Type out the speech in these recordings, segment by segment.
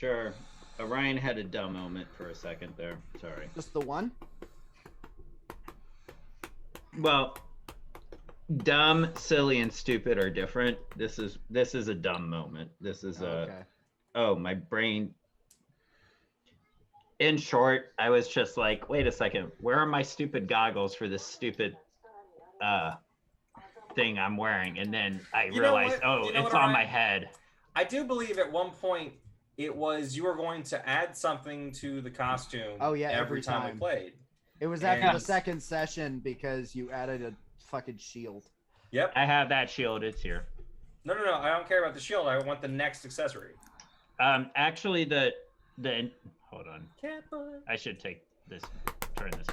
Sure. Orion had a dumb moment for a second there. Sorry. Just the one? Well, dumb, silly, and stupid are different. This is a dumb moment. This is oh, my brain. In short, I was just like, wait a second, where are my stupid goggles for this stupid thing I'm wearing? And then I realized, it's on my head. I do believe at one point it was you were going to add something to the costume. Oh yeah, every time we played. It was after the second session because you added a fucking shield. Yep. I have that shield. It's here. No. I don't care about the shield. I want the next accessory. Actually, the hold on. I should take this. Turn this.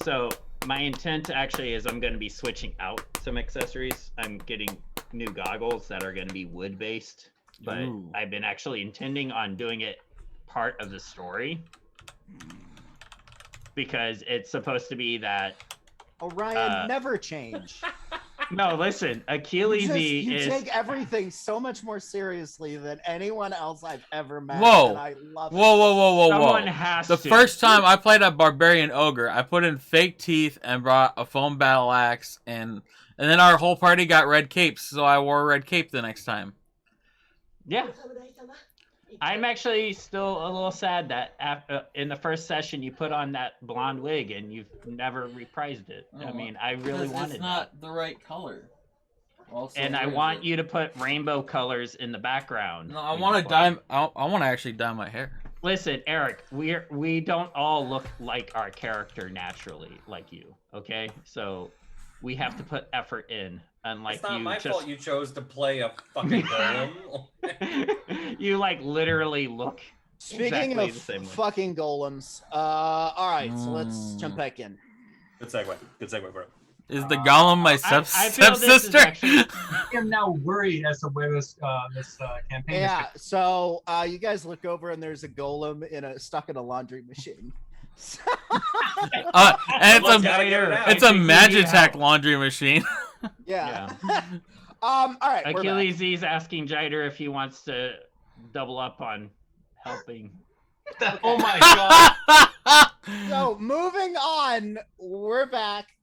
So my intent actually is I'm going to be switching out some accessories. I'm getting new goggles that are going to be wood based, but I've been actually intending on doing it part of the story because it's supposed to be that Orion never change. No, listen, Achilles you take everything so much more seriously than anyone else I've ever met. Whoa. And I love it. Whoa. Someone has the to. first time I played a Barbarian Ogre, I put in fake teeth and brought a foam battle axe, and then our whole party got red capes, so I wore a red cape the next time. Yeah. I'm actually still a little sad that in the first session you put on that blonde wig and you've never reprised it. I mean, I really wanted it's not the right color. Also, and I want you to put rainbow colors in the background. No, I want to dye. I want to actually dye my hair. Listen, Eric, we don't all look like our character naturally, like you. Okay, so we have to put effort in. Unlike it's not you my fault you chose to play a fucking golem. You like literally look. Speaking exactly of the same way. fucking golems, all right, so let's jump back in. Good segue, bro. Is the golem my stepsister? I am now worried as to where this campaign is. Yeah, so you guys look over and there's a golem stuck in a laundry machine. And it's a Magitech laundry machine. Yeah. All right. Achilles is asking Jider if he wants to double up on helping. Oh my god. So moving on, we're back.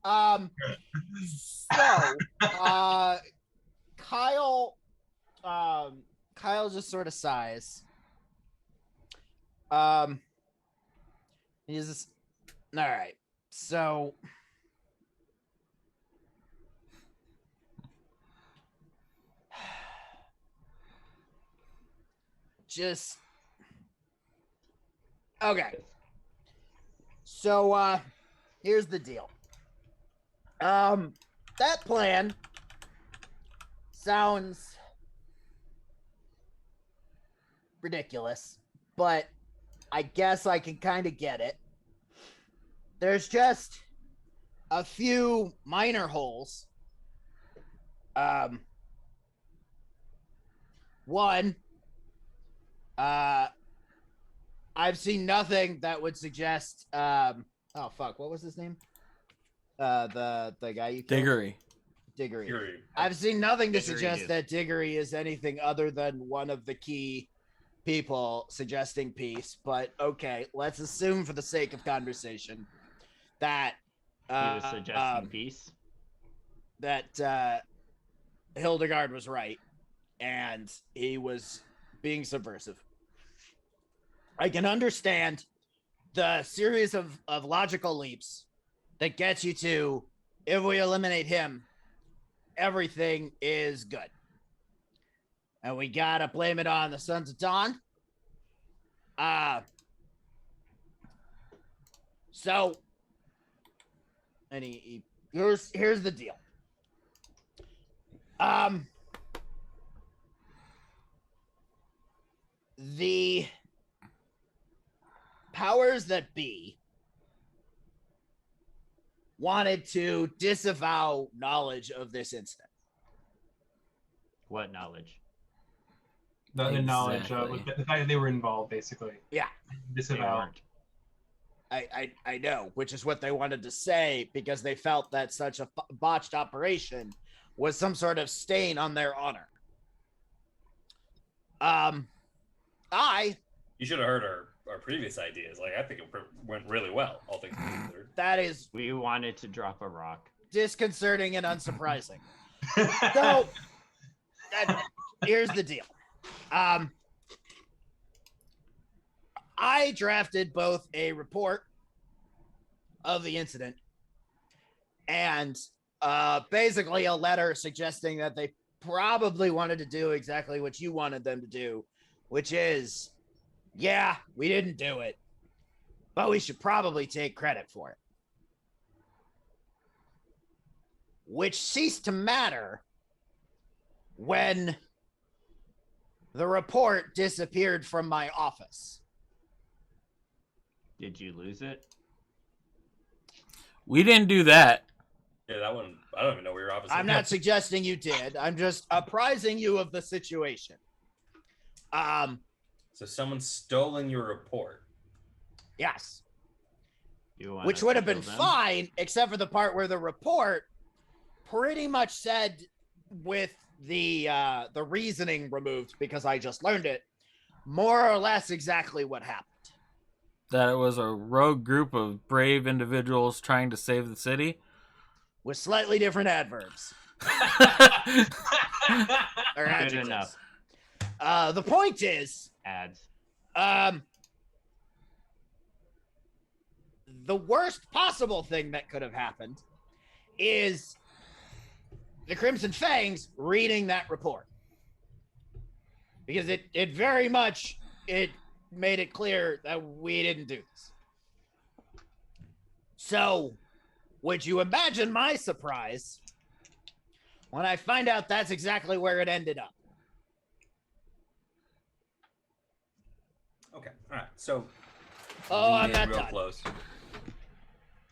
Kyle just sort of sighs. He's just, all right. So just okay. So here's the deal. That plan sounds ridiculous, but I guess I can kind of get it. There's just a few minor holes. One, I've seen nothing that would suggest oh fuck, what was his name? The guy you killed? Diggory. I've seen nothing to suggest that Diggory is anything other than one of the key people suggesting peace, but okay, let's assume for the sake of conversation that he was suggesting peace. That Hildegard was right and he was being subversive. I can understand the series of logical leaps that gets you to, if we eliminate him, everything is good. And we gotta blame it on the Sons of Dawn. So, and here's the deal. The powers that be wanted to disavow knowledge of this incident. What knowledge? The knowledge, the fact that they were involved, basically. Yeah. Disavow. I know, which is what they wanted to say because they felt that such a botched operation was some sort of stain on their honor. You should have heard our previous ideas. Like, I think it went really well, all things considered. That is We wanted to drop a rock. disconcerting and unsurprising. So, here's the deal. I drafted both a report of the incident and basically a letter suggesting that they probably wanted to do exactly what you wanted them to do, which is, yeah, we didn't do it, but we should probably take credit for it. Which ceased to matter when the report disappeared from my office. Did you lose it? We didn't do that. Yeah, that one, I don't even know where your office is. I'm not suggesting you did. I'm just apprising you of the situation. So someone's stolen your report. Yes. Which would have been fine, except for the part where the report pretty much said, with the reasoning removed because I just learned it, more or less exactly what happened. That it was a rogue group of brave individuals trying to save the city? With slightly different adverbs. Or adjectives. Good enough. The point is, Ads. the worst possible thing that could have happened is the Crimson Fangs reading that report. Because it very much, it made it clear that we didn't do this. So, would you imagine my surprise when I find out that's exactly where it ended up? Okay, all right. So, I'm not real done. close.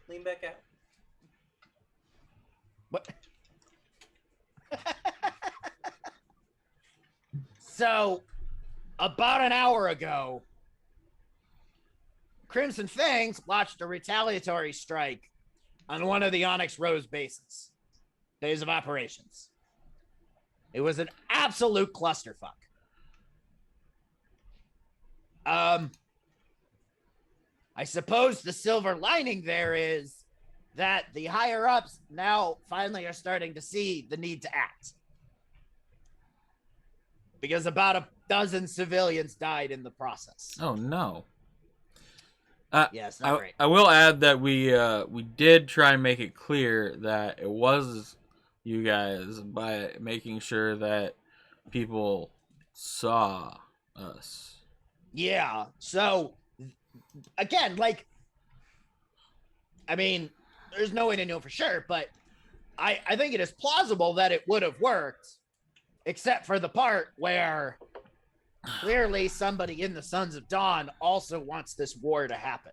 Lean back out. What? So, about an hour ago, Crimson Fangs launched a retaliatory strike on one of the Onyx Rose bases. Days of operations. It was an absolute clusterfuck. I suppose the silver lining there is that the higher ups now finally are starting to see the need to act. Because about a dozen civilians died in the process. Oh no. Yes, not great. I will add that we did try and make it clear that it was you guys by making sure that people saw us. Yeah, so again, like, I mean, there's no way to know for sure, but I think it is plausible that it would have worked, except for the part where clearly somebody in the Sons of Dawn also wants this war to happen.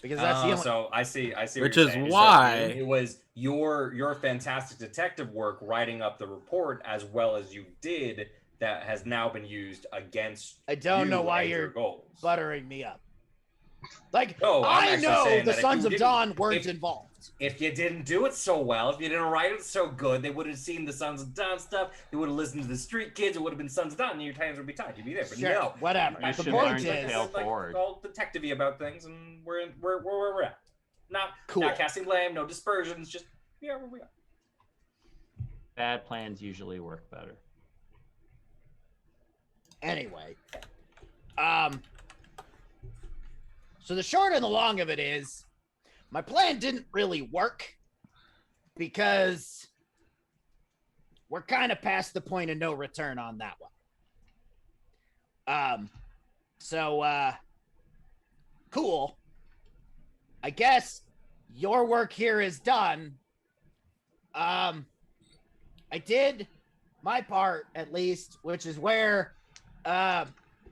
Because that's the only... So I see. Which what is you're saying. why So it was your fantastic detective work writing up the report as well as you did that has now been used against. I don't know why and your you're goals. buttering me up. Like, No, I'm I actually know saying the that if Sons you of didn't- Dawn weren't involved. If you didn't do it so well, if you didn't write it so good, they would have seen the Sons of Dawn stuff. They would have listened to the Street Kids. It would have been Sons of Dawn, and your hands would be tied. You'd be there. But Sure, no, whatever. You The should point learn to is, fail forward. all detective-y about things, and we're where we're at. Not Cool. Not casting blame, no dispersions. Just where we are. Bad plans usually work better. anyway, so the short and the long of it is, my plan didn't really work because we're kind of past the point of no return on that one. Cool. I guess your work here is done. I did my part, at least, which is where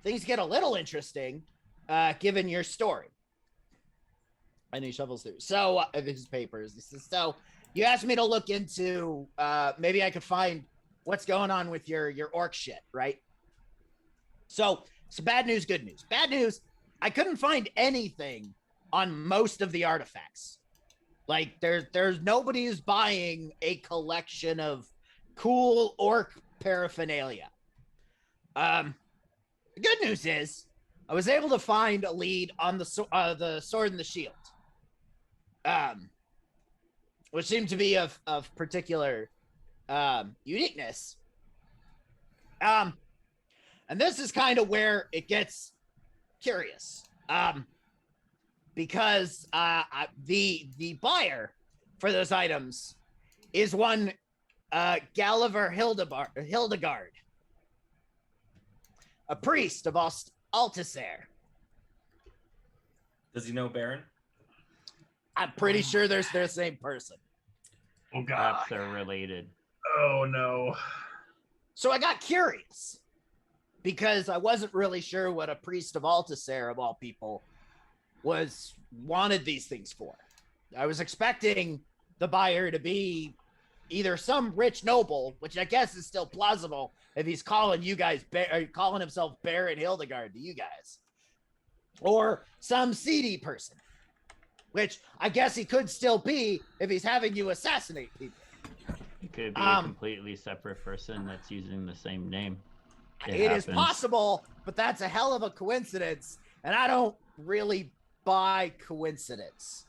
things get a little interesting, given your story. And he shovels through. So, his papers. He says, so, you asked me to look into, maybe I could find what's going on with your orc shit, right? So bad news, good news. Bad news, I couldn't find anything on most of the artifacts. Like, there's nobody who's buying a collection of cool orc paraphernalia. The good news is I was able to find a lead on the sword and the shield, which seemed to be of particular uniqueness. And this is kind of where it gets curious, because the buyer for those items is one Gulliver Hildegard, a priest of Artifacer. Does he know Baron? I'm pretty sure they're the same person. Oh, God. Perhaps they're related. Oh, no. So I got curious because I wasn't really sure what a priest of Artifacer, of all people, wanted these things for. I was expecting the buyer to be either some rich noble, which I guess is still plausible if he's calling you guys, calling himself Baron Hildegard to you guys, or some seedy person, which I guess he could still be if he's having you assassinate people. It could be a completely separate person that's using the same name. It is possible, but that's a hell of a coincidence, and I don't really buy coincidence.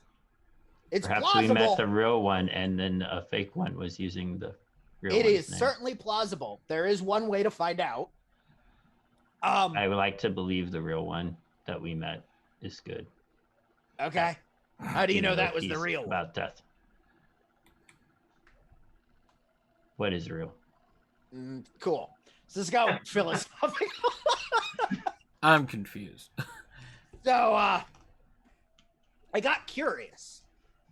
It's Perhaps plausible. we met the real one, and then a fake one was using the real It is name. certainly plausible. There is one way to find out. I would like to believe the real one that we met is good. Okay. How do you know that was the piece real one? about death? What is real? Cool. So let's go philosophical. I'm confused. So, I got curious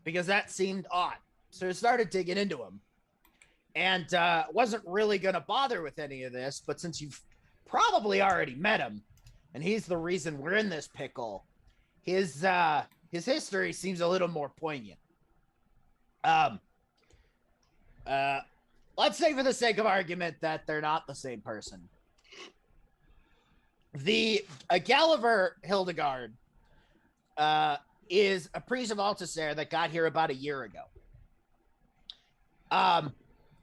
because that seemed odd. So I started digging into him, and wasn't really going to bother with any of this. But since you've probably already met him, and he's the reason we're in this pickle, his history seems a little more poignant. Let's say for the sake of argument that they're not the same person. The Gulliver Hildegard is a priest of Artifacer that got here about a year ago. I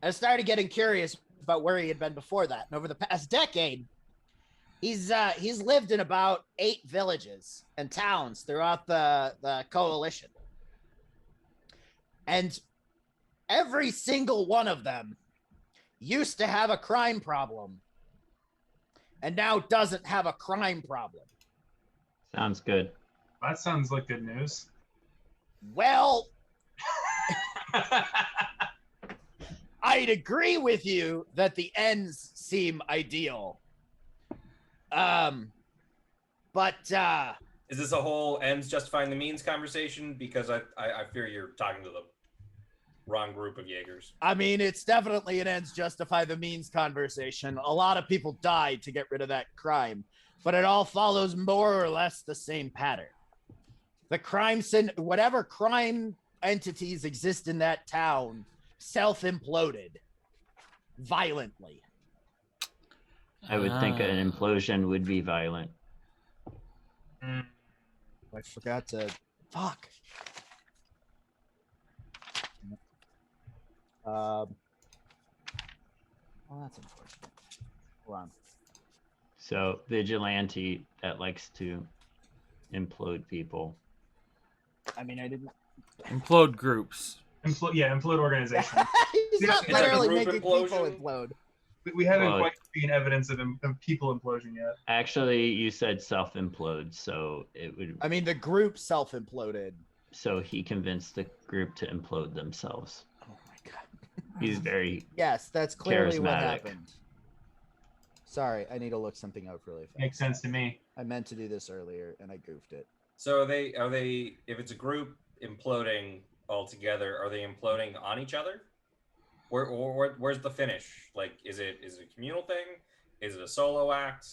started getting curious about where he had been before that, and over the past decade, he's lived in about 8 villages and towns throughout the coalition, and every single one of them used to have a crime problem and now doesn't have a crime problem. Sounds good. That sounds like good news. Well, I'd agree with you that the ends seem ideal. But is this a whole ends justifying the means conversation? Because I fear you're talking to the wrong group of Jaegers. I mean, it's definitely an ends justify the means conversation. A lot of people died to get rid of that crime, but it all follows more or less the same pattern. The whatever crime entities exist in that town self-imploded violently. I would think an implosion would be violent. I forgot to... Fuck. Well, that's unfortunate. Hold on. So, vigilante that likes to implode people. I mean, I didn't... Implode groups. Implode organization. He's not It's like a literally group making implosion? people implode. We haven't Well, quite seen evidence of people implosion yet. Actually, you said self-implode, so it would. I mean, the group self-imploded. So he convinced the group to implode themselves. Oh my god. He's very. Yes, that's clearly what Charismatic. happened. Sorry, I need to look something up really fast. Makes sense to me. I meant to do this earlier and I goofed it. So are they if it's a group imploding all together, are they imploding on each other? Where's the finish? Like, is it a communal thing? Is it a solo act?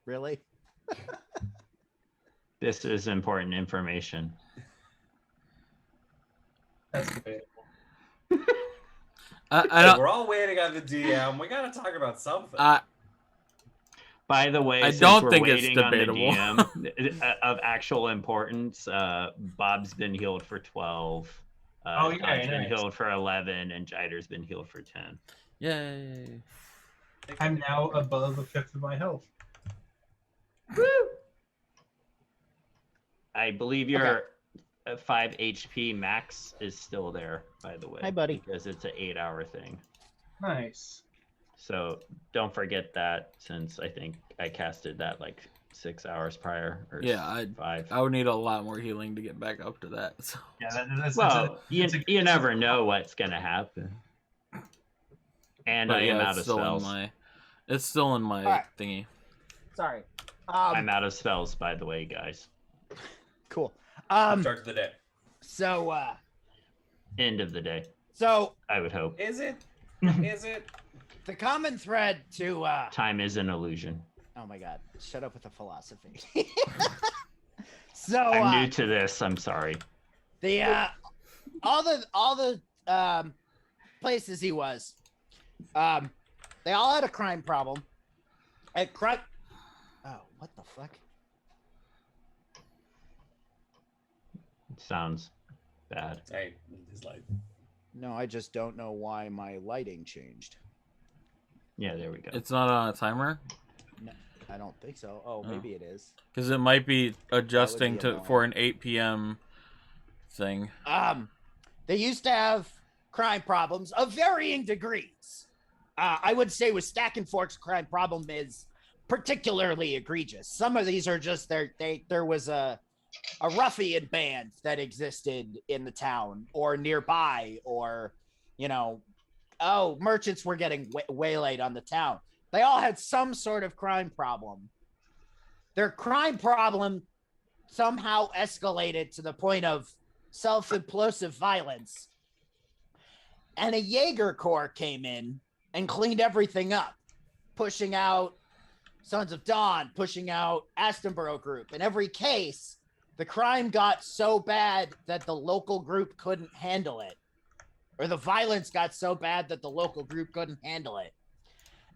Really? This is important information. That's debatable. I don't. We're all waiting on the DM. We gotta talk about something. By the way, I since don't we're think it's waiting on the debatable. DM of actual importance, Bob's been healed for 12. Tom's been nice. healed for 11, and Jider's been healed for 10. Yay. I'm now above a fifth of my health. Woo! I believe your 5 HP max is still there, by the way. Hi, buddy. Because it's an 8-hour thing. Nice. So don't forget that, since I think I casted that like 6 hours prior. Or Yeah, 5. I would need a lot more healing to get back up to that. So. Yeah, you never know what's gonna happen. And But I am yeah, out of spells. It's still in my Alright. thingy. Sorry. I'm out of spells, by the way, guys. Cool. Start of the day. So End of the day, so I would hope. Is it? Is it? the common thread to Time is an illusion. oh my god, shut up with the philosophy. So I'm new to this. I'm sorry. the all the places he was, they all had a crime problem. Oh, what the fuck? Sounds bad. Hey, his life. No, I just don't know why my lighting changed. Yeah, there we go. It's not on a timer? No, I don't think so. Oh, maybe it is. Because it might be adjusting annoying. for an 8 p.m. thing. They used to have crime problems of varying degrees. I would say with Stack and Fork's crime problem is particularly egregious. Some of these are just there was a ruffian band that existed in the town or nearby, or merchants were getting waylaid on the town. They all had some sort of crime problem. Their crime problem somehow escalated to the point of self-implosive violence, and a Jaeger Corps came in and cleaned everything up, pushing out Sons of Dawn, pushing out Astonborough Group. In every case, the crime got so bad that the local group couldn't handle it, or the violence got so bad that the local group couldn't handle it.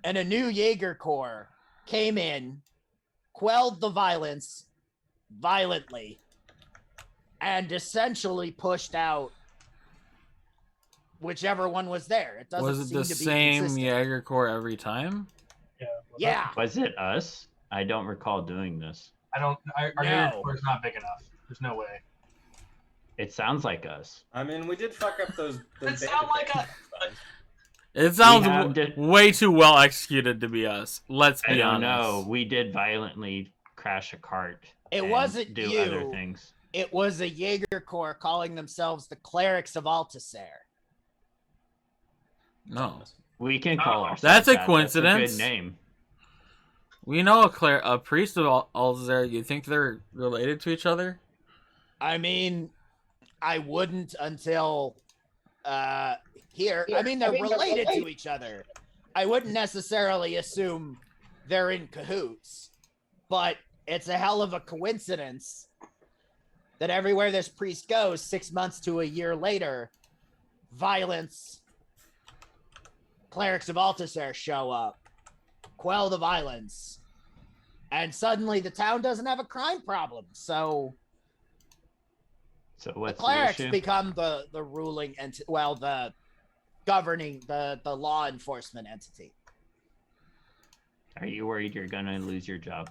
And a new Jaeger Corps came in, quelled the violence violently, and essentially pushed out whichever one was there. It doesn't Was it seem the to be same consistent. Jaeger Corps every time? Yeah. Was it us? I don't recall doing this. Our No. Jaeger Corps is not big enough. There's no way. It sounds like us. I mean, we did fuck up those. It sound like a- It sounds have way too well executed to be us. Let's I be don't honest. know. We did violently crash a cart. It and wasn't do you. other things. It was a Jaeger Corps calling themselves the Clerics of Altasair. No. We can call ourselves That's a that. coincidence. That's a good name. We know a priest of Altasair. You think they're related to each other? I mean, I wouldn't until here. I mean, they're related to each other. I wouldn't necessarily assume they're in cahoots, but it's a hell of a coincidence that everywhere this priest goes, 6 months to a year later, violence, Clerics of Altasair show up, quell the violence, and suddenly the town doesn't have a crime problem. So So the what's the clerics issue? become the ruling entity, the governing, the law enforcement entity. Are you worried you're gonna lose your job?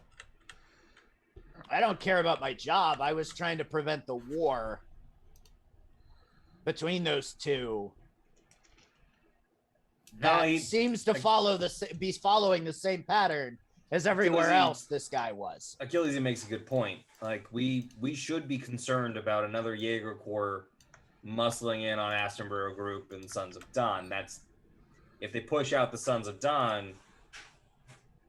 I don't care about my job. I was trying to prevent the war between those two. That seems to be following the same pattern as everywhere else this guy was. Achilles makes a good point. Like we should be concerned about another Jaeger Corps muscling in on Astonborough Group and Sons of Dawn. That's if they push out the Sons of Dawn.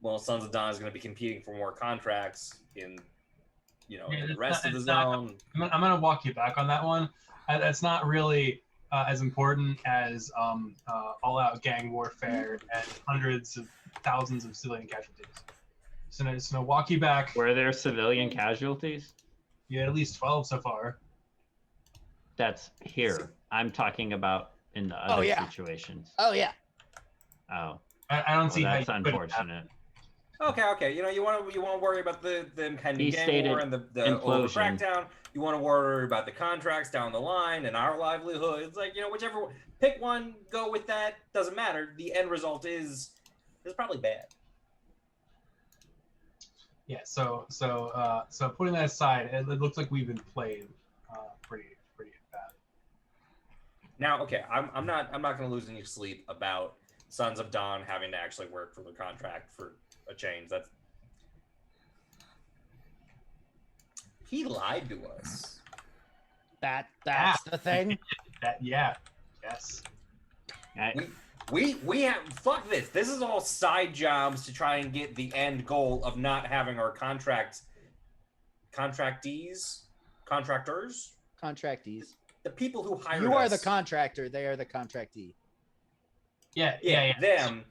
Well, Sons of Dawn is going to be competing for more contracts in the rest of the zone. I'm going to walk you back on that one. That's not really as important as all-out gang warfare and hundreds of thousands of civilian casualties. So it's going to walk you back. Were there civilian casualties? Yeah, at least 12 so far. That's here. I'm talking about in the other situations. Oh yeah. Oh. I don't see how That's unfortunate. Okay. You want to worry about the kind of gang war and the implosion. crackdown. You want to worry about the contracts down the line and our livelihood. It's like whichever pick one, go with that. Doesn't matter. The end result is probably bad. Yeah. So putting that aside, it looks like we've been played pretty bad. Now, okay, I'm not going to lose any sleep about Sons of Dawn having to actually work for the contract for a change. He lied to us. That's the thing. Yes. We have fuck this. This is all side jobs to try and get the end goal of not having our contractors, the people who hire You are us, the contractor. They are the contractee. Yeah. them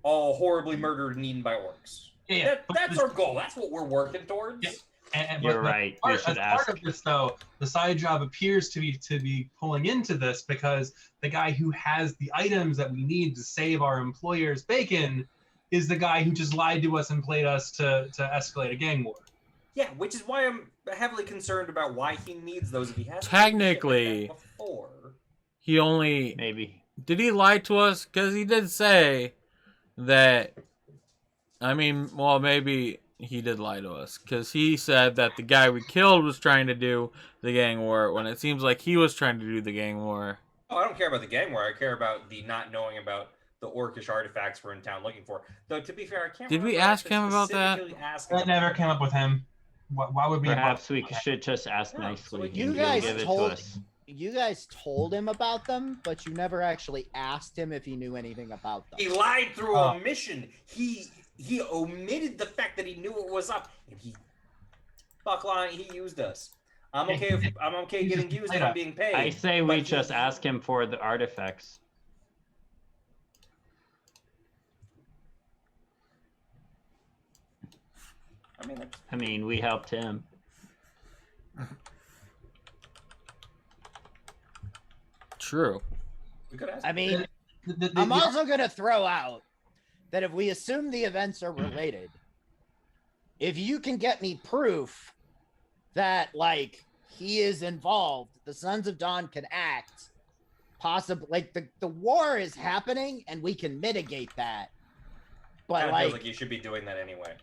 all horribly murdered and eaten by orcs. Yeah. That's our goal. That's what we're working towards. Yeah. You're right. You should ask. Part of this, though, the side job appears to be pulling into this because the guy who has the items that we need to save our employer's bacon is the guy who just lied to us and played us to escalate a gang war. Yeah, which is why I'm heavily concerned about why he needs those if he has Technically, before. He only Maybe. did he lie to us? Because he did say that. I mean, well, maybe he did lie to us because he said that the guy we killed was trying to do the gang war when it seems like he was trying to do the gang war. Oh, I don't care about the gang war. I care about the not knowing about the orcish artifacts we're in town looking for. Though, to be fair, I can't. Did we ask him about that? That never came up with him. Why would we? Perhaps we should just ask nicely. You and guys give it to told us. you guys told him about them, but you never actually asked him if he knew anything about them. He lied through omission. He omitted the fact that he knew what was up, and he used us. I'm okay getting used and I'm being paid. I say we just ask him for the artifacts. I mean, we helped him. True. We could ask. I mean, I'm also going to throw out that if we assume the events are related, if you can get me proof that, like, he is involved, the Sons of Dawn can act, possibly, like, the war is happening, and we can mitigate that. But, Kind of feels like you should be doing that anyway.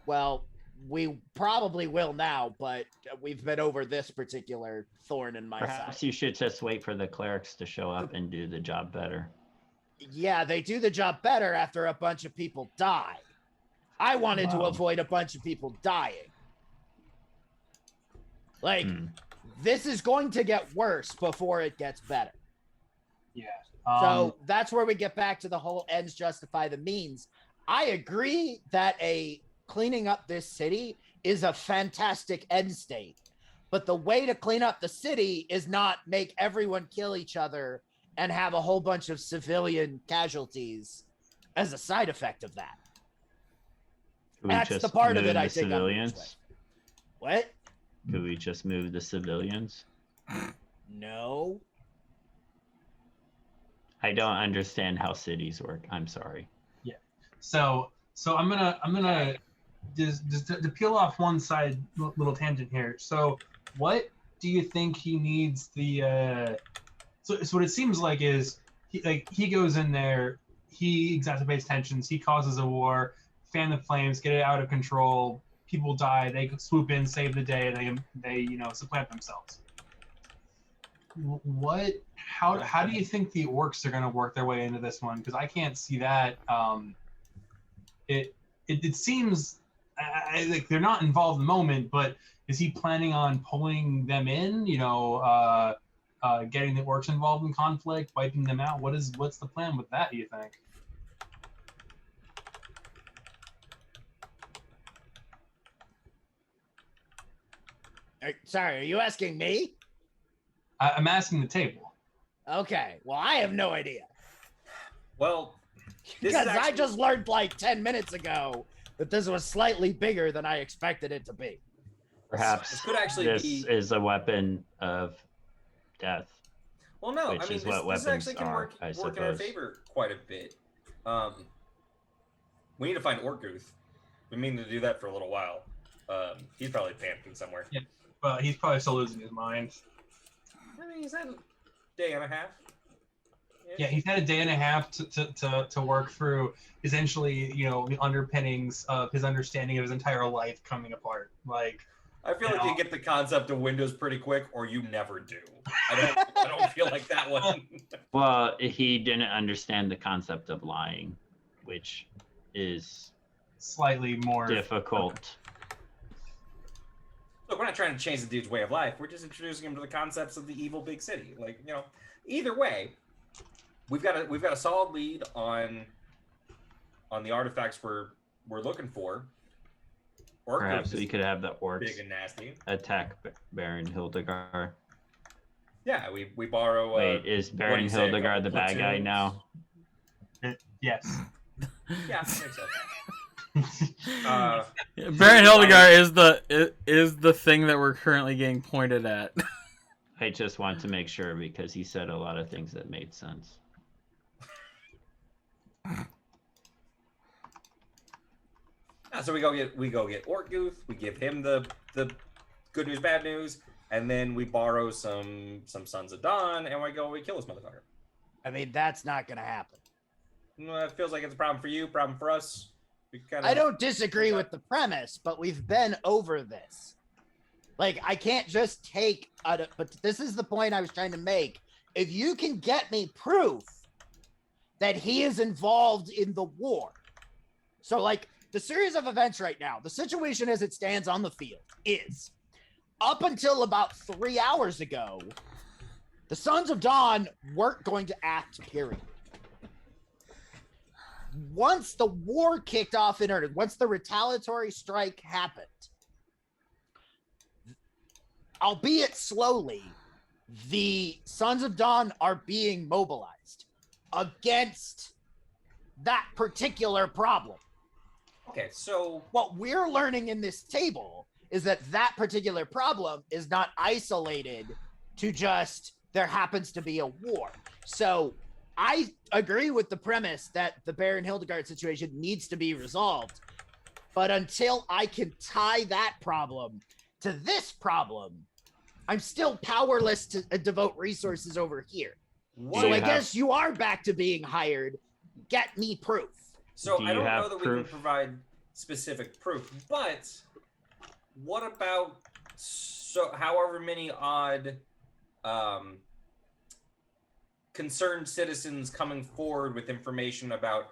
Well, we probably will now, but we've been over this particular thorn in my side. Perhaps you should just wait for the clerics to show up and do the job better. Yeah, they do the job better after a bunch of people die. I wanted to avoid a bunch of people dying. Like, this is going to get worse before it gets better. Yeah. So that's where we get back to the whole ends justify the means. I agree that cleaning up this city is a fantastic end state. But the way to clean up the city is not make everyone kill each other and have a whole bunch of civilian casualties as a side effect of that. That's the part of it I think. Civilians? What? Could we just move the civilians? No. I don't understand how cities work. I'm sorry. Yeah. So I'm gonna just to peel off one side little tangent here. So what do you think he needs the so what it seems like is he goes in there, he exacerbates tensions, he causes a war, fan the flames, get it out of control, people die, they swoop in, save the day, they supplant themselves. How do you think the orcs are going to work their way into this one? Because I can't see that. It seems like they're not involved in the moment, but is he planning on pulling them in? Getting the orcs involved in conflict, wiping them out. What's the plan with that? Do you think? Sorry, are you asking me? I'm asking the table. Okay, well, I have no idea. Well, because I just learned like 10 minutes ago that this was slightly bigger than I expected it to be. Perhaps this could actually is a weapon of death. Well, no, which is what weapons actually can work in our favor quite a bit. We need to find Orguth. We mean to do that for a little while. He's probably panicking somewhere. Yeah, but he's probably still losing his mind. I mean, he's had a day and a half. Yeah, he's had a day and a half to work through essentially, the underpinnings of his understanding of his entire life coming apart. Like, I feel like you get the concept of Windows pretty quick, or you never do. I don't feel like that one. Well, he didn't understand the concept of lying, which is slightly more difficult. Look, we're not trying to change the dude's way of life. We're just introducing him to the concepts of the evil big city. Like, either way, we've got a solid lead on the artifacts we're looking for. Orc Perhaps we could have the orcs big and nasty attack Baron Hildegard. Yeah, we borrow. Wait, is Baron Hildegard the bad guy now? Yes. Yeah, I think so. Baron Hildegard is the thing that we're currently getting pointed at. I just want to make sure because he said a lot of things that made sense. So we go get Orkguth. We give him the good news, bad news, and then we borrow some Sons of Dawn, and we kill this motherfucker. I mean, that's not gonna happen. It feels like it's a problem for you, problem for us. I don't disagree with the premise, but we've been over this. Like, I can't just take but this is the point I was trying to make. If you can get me proof that he is involved in the war. So, like, the series of events right now, the situation as it stands on the field is, up until about 3 hours ago, the Sons of Dawn weren't going to act, period. Once the war kicked off in earnest, once the retaliatory strike happened, albeit slowly, the Sons of Dawn are being mobilized against that particular problem. Okay, so what we're learning in this table is that particular problem is not isolated to just there happens to be a war. So I agree with the premise that the Baron Hildegard situation needs to be resolved. But until I can tie that problem to this problem, I'm still powerless to devote resources over here. So I guess you are back to being hired. Get me proof. So I don't know that we can provide specific proof, but what about however many odd concerned citizens coming forward with information about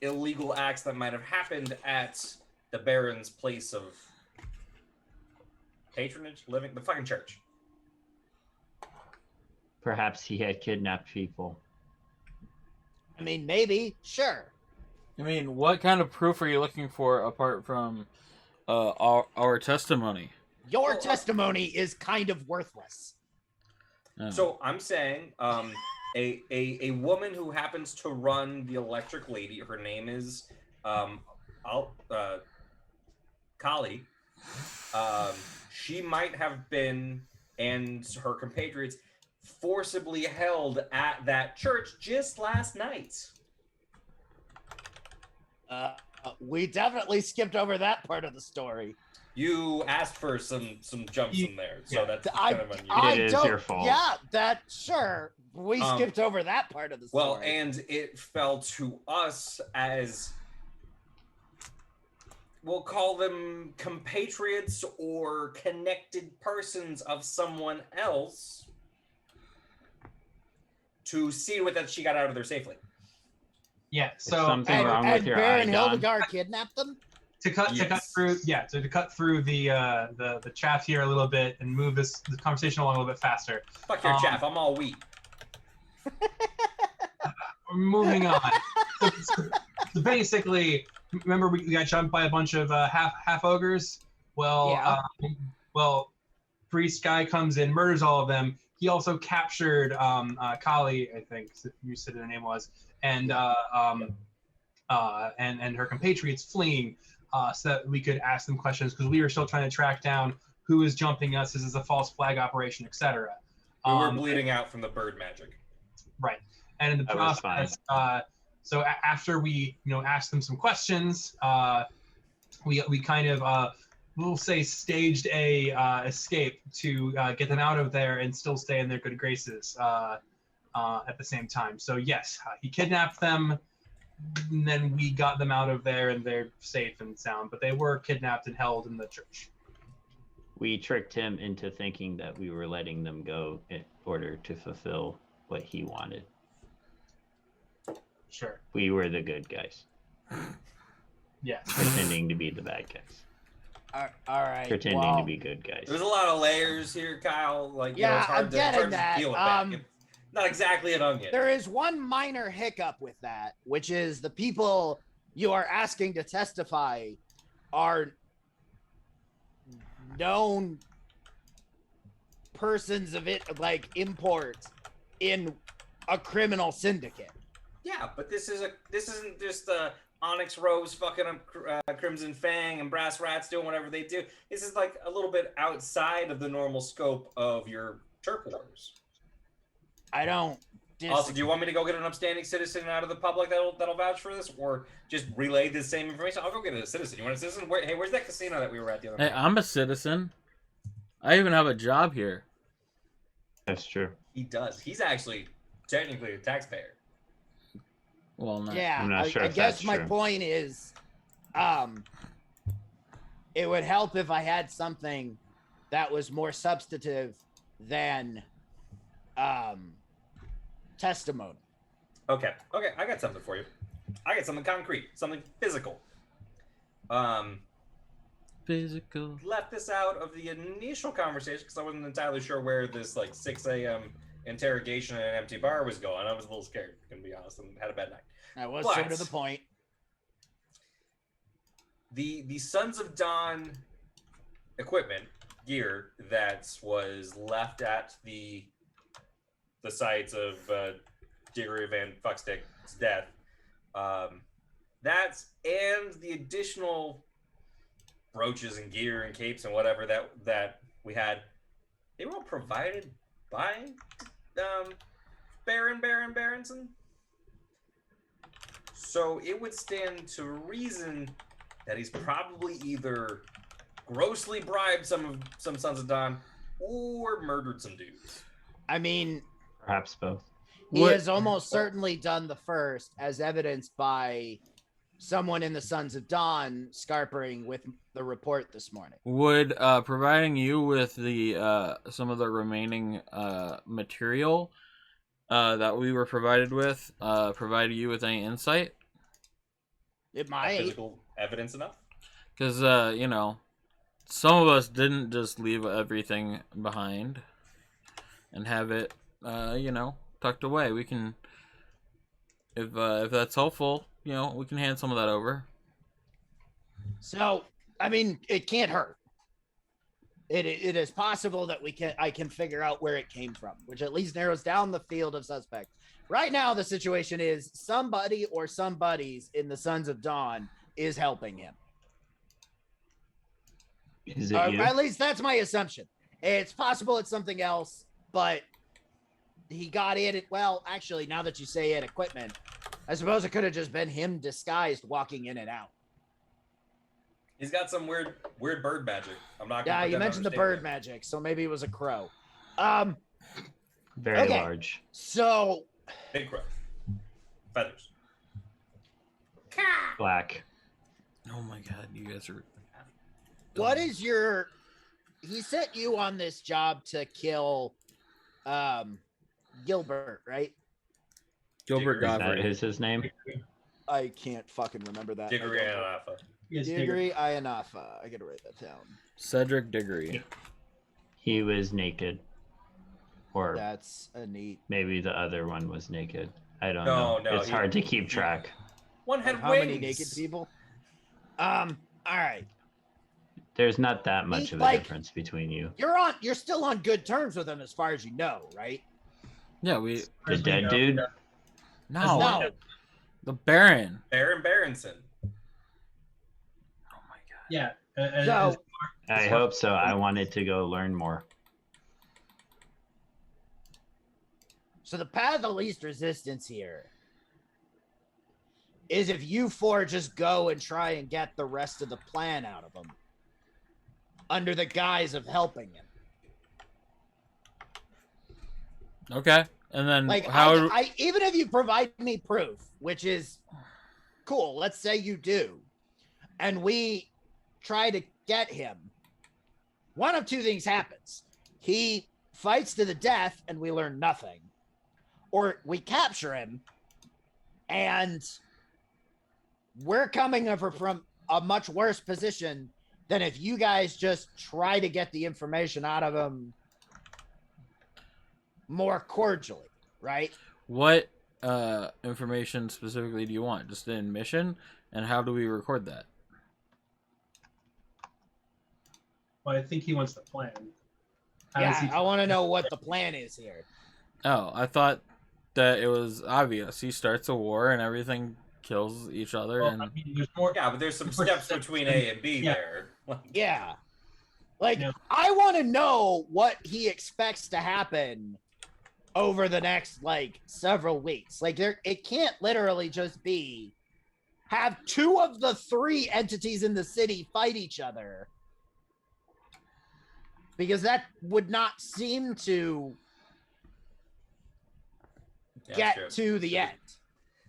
illegal acts that might have happened at the Baron's place of patronage, living, the fucking church? Perhaps he had kidnapped people. I mean, maybe, sure. I mean, what kind of proof are you looking for apart from our testimony? Your testimony is kind of worthless. So I'm saying a woman who happens to run the Electric Lady, her name is Kali. She might have been, and her compatriots, forcibly held at that church just last night. We definitely skipped over that part of the story. You asked for some jumps in there, so that's kind of unusual. It is your fault. Yeah, sure. We skipped over that part of the story. Well, and it fell to us as, we'll call them compatriots or connected persons of someone else, to see that she got out of there safely. Yeah, so something wrong with your Baron eye, Hildegard kidnapped them? to cut through the chaff here a little bit and move the conversation along a little bit faster. Fuck your chaff, I'm all wheat. Moving on. So basically, remember we got jumped by a bunch of half ogres. Well, priest guy comes in, murders all of them. He also captured Kali, I think you said her name was, and her compatriots fleeing, so that we could ask them questions, because we were still trying to track down who is jumping us. This is a false flag operation, etc. We were bleeding out from the bird magic. Right, and in the process, so after we asked them some questions, we kind of we'll say staged a escape to get them out of there and still stay in their good graces. at the same time. So yes, he kidnapped them, and then we got them out of there, and they're safe and sound. But they were kidnapped and held in the church. We tricked him into thinking that we were letting them go in order to fulfill what he wanted. Sure. We were the good guys. Yes. Pretending to be the bad guys. All right. Pretending to be good guys. There's a lot of layers here, Kyle. Like, Yeah, it's hard I'm to, getting it's hard that. to peel it back. It's not exactly an onion. There is one minor hiccup with that, which is the people you are asking to testify are known persons of it, like import in a criminal syndicate. Yeah, but this isn't just Onyx Rose fucking up Crimson Fang and Brass Rats doing whatever they do. This is like a little bit outside of the normal scope of your Turk Wars. I don't. Also, do you want me to go get an upstanding citizen out of the public that'll vouch for this, or just relay the same information? I'll go get a citizen. You want a citizen? Where's that casino that we were at the other night? Hey, I'm a citizen. I even have a job here. That's true. He does. He's actually technically a taxpayer. Well, no. Yeah, I'm not sure I if guess that's my true. point is, it would help if I had something that was more substantive than testimony. Okay, I got something for you. I got something concrete, something physical. Physical. Left this out of the initial conversation because I wasn't entirely sure where this like 6 a.m. interrogation in an empty bar was going. I was a little scared, gonna be honest, and had a bad night. That was But sort of the point. The Sons of Dawn equipment gear that was left at the sites of Jider Van Fuckstick's death, that's and the additional brooches and gear and capes and whatever that we had, they were all provided by Baron Berenson. So it would stand to reason that he's probably either grossly bribed some Sons of Dawn or murdered some dudes. I mean, Perhaps both. he What- has almost certainly done the first, as evidenced by someone in the Sons of Dawn scarpering with the report this morning. Would providing you with the some of the remaining material that we were provided with provide you with any insight? It might. Physical evidence enough? Because you know, some of us didn't just leave everything behind and have it you know, tucked away. We can, if that's helpful, you know, we can hand some of that over. So, I mean, it can't hurt. It is possible that I can figure out where it came from, which at least narrows down the field of suspects. Right now, the situation is somebody or somebodies in the Sons of Dawn is helping him. Is it you? At least that's my assumption. It's possible it's something else, but he got in. Well, actually, now that you say it, equipment, I suppose it could have just been him disguised walking in and out. He's got some weird bird magic. I'm not gonna Yeah, you pretend to mentioned the understand bird that. magic, so maybe it was a crow. Very okay. large. So Big crow. Feathers. Black. Oh my god, you guys are. what is your? He set you on this job to kill, Gilbert, right? Gilbert Jiger. That Godfrey. is his name. I can't fucking remember that. Diggory and Alpha. Yes, Diggory Ionafa. I gotta write that down. Cedric Diggory. He was naked. Or That's a neat. maybe the other one was naked. I don't No, know. no, It's he- hard to keep track. One had How wings. many naked people? All right. There's not that much of a Like- difference between you. You're still on good terms with him as far as you know, right? Yeah, we. The dead dude? No, No. the Baron. Baron Berenson. Oh my god. Yeah. So I hope so. I wanted to go learn more. So the path of least resistance here is if you four just go and try and get the rest of the plan out of him under the guise of helping him. Okay. And then Like, how? I even if you provide me proof, which is cool, let's say you do, and we try to get him, one of two things happens. He fights to the death and we learn nothing. Or we capture him and we're coming over from a much worse position than if you guys just try to get the information out of him more cordially, right? What information specifically do you want? Just in mission? And how do we record that? Well, I think he wants the plan. I want to know what the plan is here. Oh, I thought that it was obvious. He starts a war and everything kills each other. Well, And I mean, there's more. Yeah, but there's some steps between A and B Yeah. there. Yeah. Like, Yeah. I want to know what he expects to happen over the next, like, several weeks. Like, it can't literally just be have two of the three entities in the city fight each other. Because that would not seem to Yeah, get true. to the end.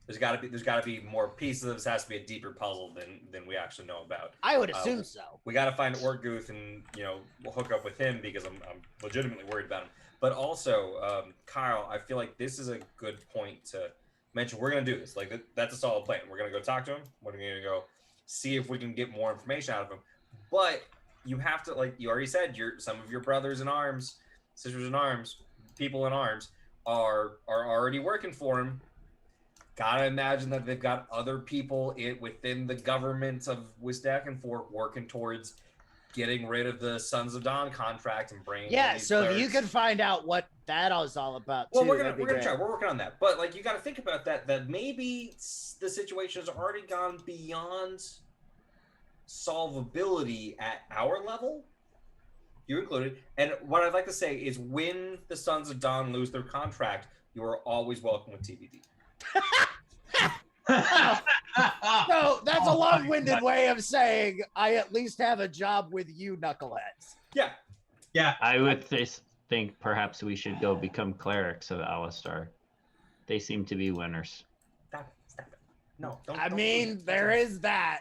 There's got to be more pieces. This has to be a deeper puzzle than we actually know about. I would assume so. We got to find Ortguth and we'll hook up with him because I'm legitimately worried about him. But also, Kyle, I feel like this is a good point to mention. We're gonna do this. Like that's a solid plan. We're gonna go talk to him. We're gonna go see if we can get more information out of him. But you have to, like you already said, some of your brothers in arms, sisters in arms, people in arms are already working for him. Gotta imagine that they've got other people within the government of Wisdak and Fork working towards getting rid of the Sons of Dawn contract and bringing. Yeah, in these so if clerics. you could find out what that is all about, Well, too, we're gonna that'd be try. great. We're working on that, but like you got to think about that maybe the situation has already gone beyond solvability at our level. You included, and what I'd like to say is, when the Sons of Dawn lose their contract, you are always welcome with TBD. So that's a long-winded way of saying I at least have a job with you, knuckleheads. Yeah, Yeah. I would think perhaps we should go become clerics of Alistar. They seem to be winners. stop it. No, don't. I don't mean, do that. there is that.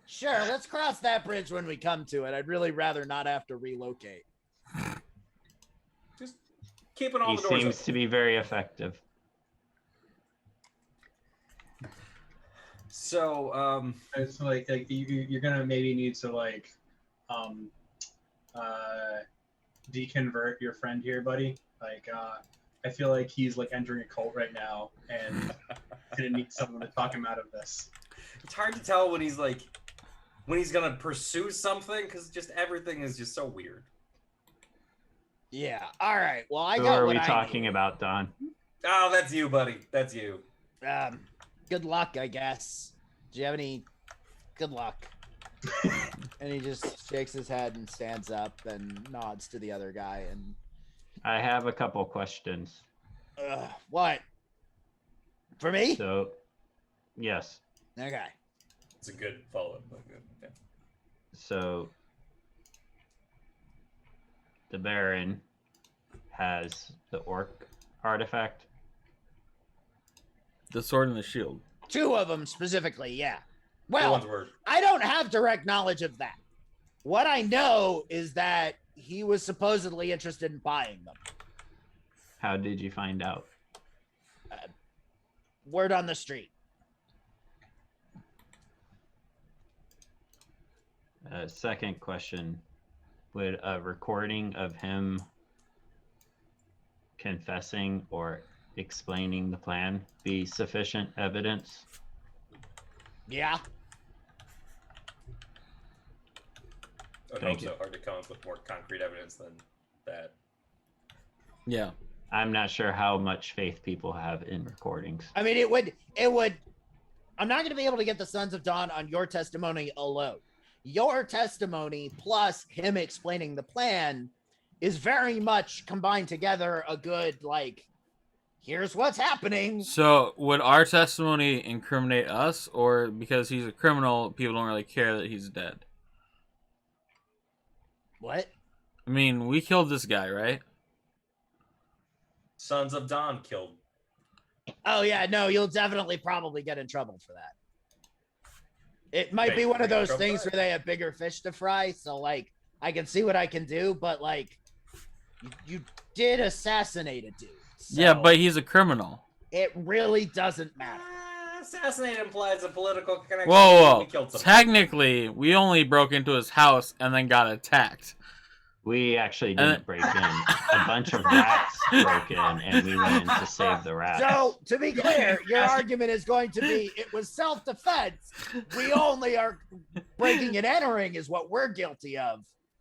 Sure, let's cross that bridge when we come to it. I'd really rather not have to relocate. Just keeping all He the doors seems open. to be very effective. So, It's like you're gonna maybe need to deconvert your friend here, buddy. I feel like he's like entering a cult right now, and gonna need someone to talk him out of this. it's hard to tell when he's gonna pursue something because just everything is just so weird. Yeah. All right. Well, I Who got are what we I talking need. about, Don? Oh, that's you, buddy. That's you. Good luck, I guess. Do you have any good luck? And he just shakes his head and stands up and nods to the other guy. And I have a couple questions. what? For me? So, yes. Okay. It's a good follow-up. Yeah. So, the Baron has the orc artifact. the sword and the shield. Two of them specifically, yeah. The ones Well, where I don't have direct knowledge of that. What I know is that he was supposedly interested in buying them. How did you find out? Word on the street. Second question, would a recording of him confessing or explaining the plan be sufficient evidence? Yeah. I would Thank hope so. Hard to come up with more concrete evidence than that. Yeah. I'm not sure how much faith people have in recordings. I mean, it would, I'm not going to be able to get the Sons of Dawn on your testimony alone. Your testimony plus him explaining the plan is very much combined together a good, like, here's what's happening. So would our testimony incriminate us, or because he's a criminal, people don't really care that he's dead? What? I mean, we killed this guy, right? Sons of Dawn killed. Oh yeah, no, you'll definitely probably get in trouble for that. It might be one of those things where they have bigger fish to fry, so like I can see what I can do, but like you did assassinate a dude. So Yeah, but he's a criminal. it really doesn't matter. Assassinate implies a political connection. Whoa, We killed whoa. someone. Technically, we only broke into his house and then got attacked. We actually didn't break in. A bunch of rats broke in, and we went in to save the rats. So, to be clear, your argument is going to be it was self-defense. We only are breaking and entering is what we're guilty of.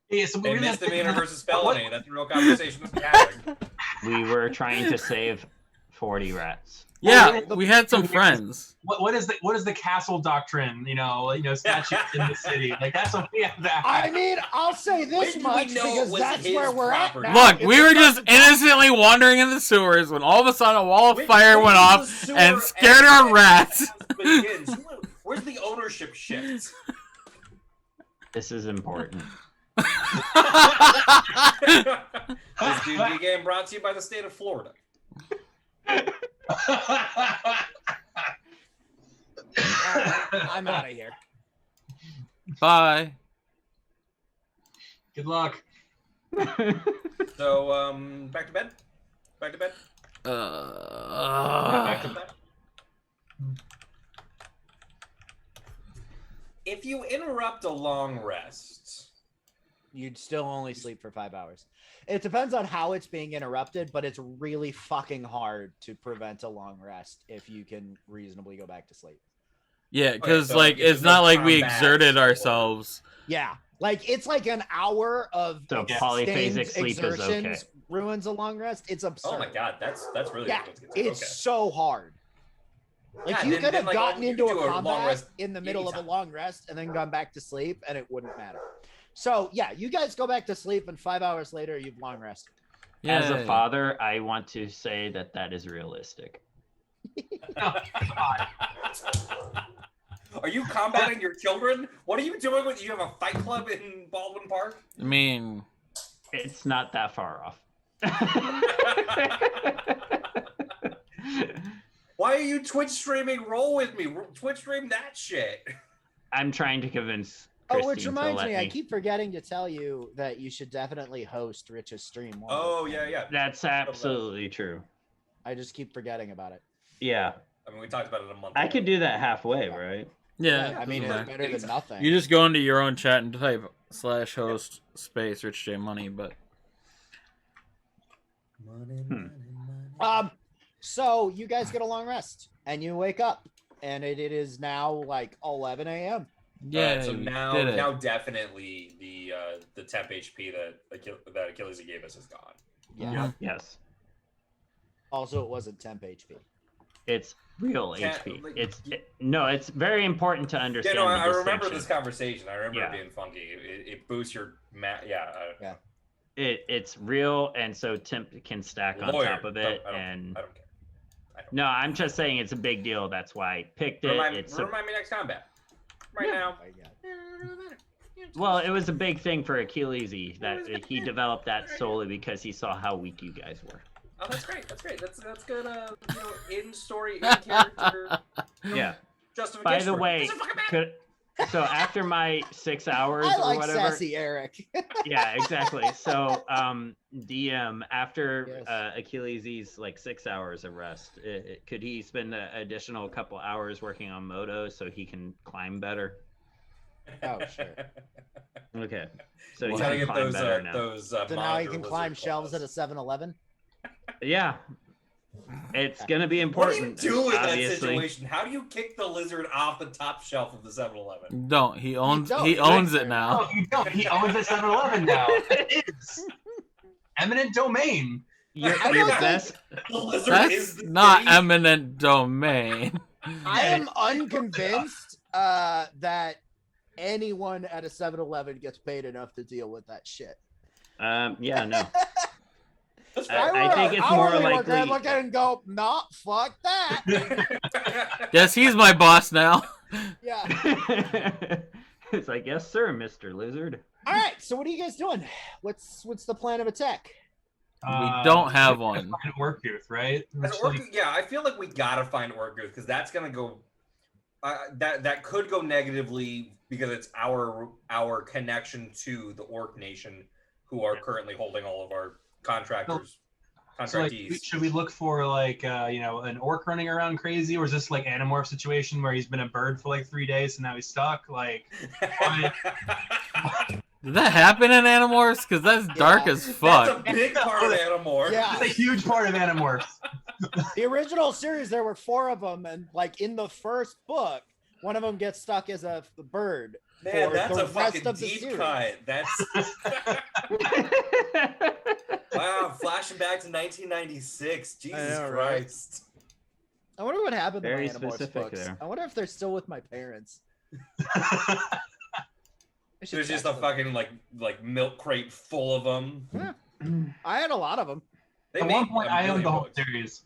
Yeah, so we And really misdemeanor versus felony. That's the real conversation we're having. We were trying to save 40 rats. Yeah, we had some friends. what is the castle doctrine? Statutes in the city. Like that's what we have to act. I mean, I'll say this When do we much know it because was that's his where we're property? at now. Look, we were just innocently wandering in the sewers when all of a sudden a wall of fire went off and scared our rats. Where's the ownership shift? This is important. This Dunegeon brought to you by the state of Florida. I'm out of here. Bye. Good luck. So, back to bed? Back to bed? Back to bed? If you interrupt a long rest, You'd still only sleep for 5 hours. It depends on how it's being interrupted, but it's really fucking hard to prevent a long rest if you can reasonably go back to sleep. Yeah, because so like if it's there's not no like we combat exerted or- ourselves. Yeah, like it's like an hour of So sustained polyphasic sleep is okay. exertions ruins a long rest. It's absurd. oh my god, that's really Yeah, difficult to get to. it's so hard. Like Yeah, you then- could then, have like, gotten you into could do a a long combat rest in the middle of a anytime. long rest and then gone back to sleep, and it wouldn't matter. So yeah, you guys go back to sleep, and 5 hours later, you've long rested. As a Yay. father, I want to say that is realistic. Are you combating your children? What are you doing with you have a fight club in Baldwin Park? I mean, It's not that far off. Why are you Twitch streaming Roll With Me? Twitch stream that shit. I'm trying to convince Oh, Christine which reminds to me, let I keep forgetting to tell you that you should definitely host Rich's stream. while Oh, we're yeah, playing. yeah. That's absolutely true. I just keep forgetting about it. Yeah, I mean, we talked about it a month I ago. could do that halfway, right? yeah. I mean, it's Yeah. better than nothing. You just go into your own chat and type /host space RichJMoney, but So you guys get a long rest, and you wake up, and it is now like 11 a.m. yeah, so we now, did it. now definitely the temp HP that Achilles gave us is gone. Yeah. Yeah. Yes. Also, it wasn't temp HP. It's real Can't- HP. like, It's very important to Yeah, understand. no, the I remember distinction. this conversation. I remember Yeah. it being funky. It boosts your It's real, and so temp can stack on lawyer. top of it. I don't And care. I don't no, I'm just saying it's a big deal. That's why I picked it. Remind, It's a, remind me next combat. Right Yeah. now. Oh my God. well, it was a big thing for Achilles that he developed that solely because he saw how weak you guys were. Oh, that's great. That's great. That's good. In story, in character. Yeah. Justification. By the for it. way, Doesn't fucking matter. so after my 6 hours I or like whatever, sassy Eric. yeah, exactly. So, DM after Yes. Achilles' like 6 hours of rest, could he spend an additional couple hours working on Moto so he can climb better? Oh, sure. Okay, so You he gotta can get climb those. better now. So now he can climb shelves at a 7-Eleven. Yeah, it's gonna be What do important. you do in that obviously. situation? How do you kick the lizard off the top shelf of the 7-Eleven? Don't. He owns. don't. He owns it No, now. he don't. He owns the 7-Eleven now. It is eminent domain. Your I don't think- best. The lizard is That's the not city? eminent domain. I am unconvinced that anyone at a 7-Eleven gets paid enough to deal with that shit. Yeah, no. That's I fair. think it's more hourly worker, I'd likely- look at it and go, nah, fuck that. Yes, he's my boss now. Yeah. It's like, yes, sir, Mr. Lizard. All right. So what are you guys doing? What's the plan of attack? We don't have one. Orkooth, right? Yeah, I feel like we gotta find Orkooth because that's gonna go. That could go negatively because it's our connection to the Orc Nation, who are currently holding all of our contractors. So, like, should we look for like an orc running around crazy, or is this like Animorph situation where he's been a bird for like 3 days and now he's stuck? Like, did that happen in Animorphs? Because that's dark as fuck. That's a big part of Animorphs. Yeah, it's a huge part of Animorphs. The original series, there were 4 of them, and like in the first book, one of them gets stuck as a bird. Man, that's a fucking deep cut. That's wow. Flashing back to 1996. Jesus Christ. Right? I wonder what happened Very to my Animorphs specific books. there. I wonder if they're still with my parents. There's just a fucking like milk crate full of them. Yeah. I had a lot of them. At one point, I owned the whole series.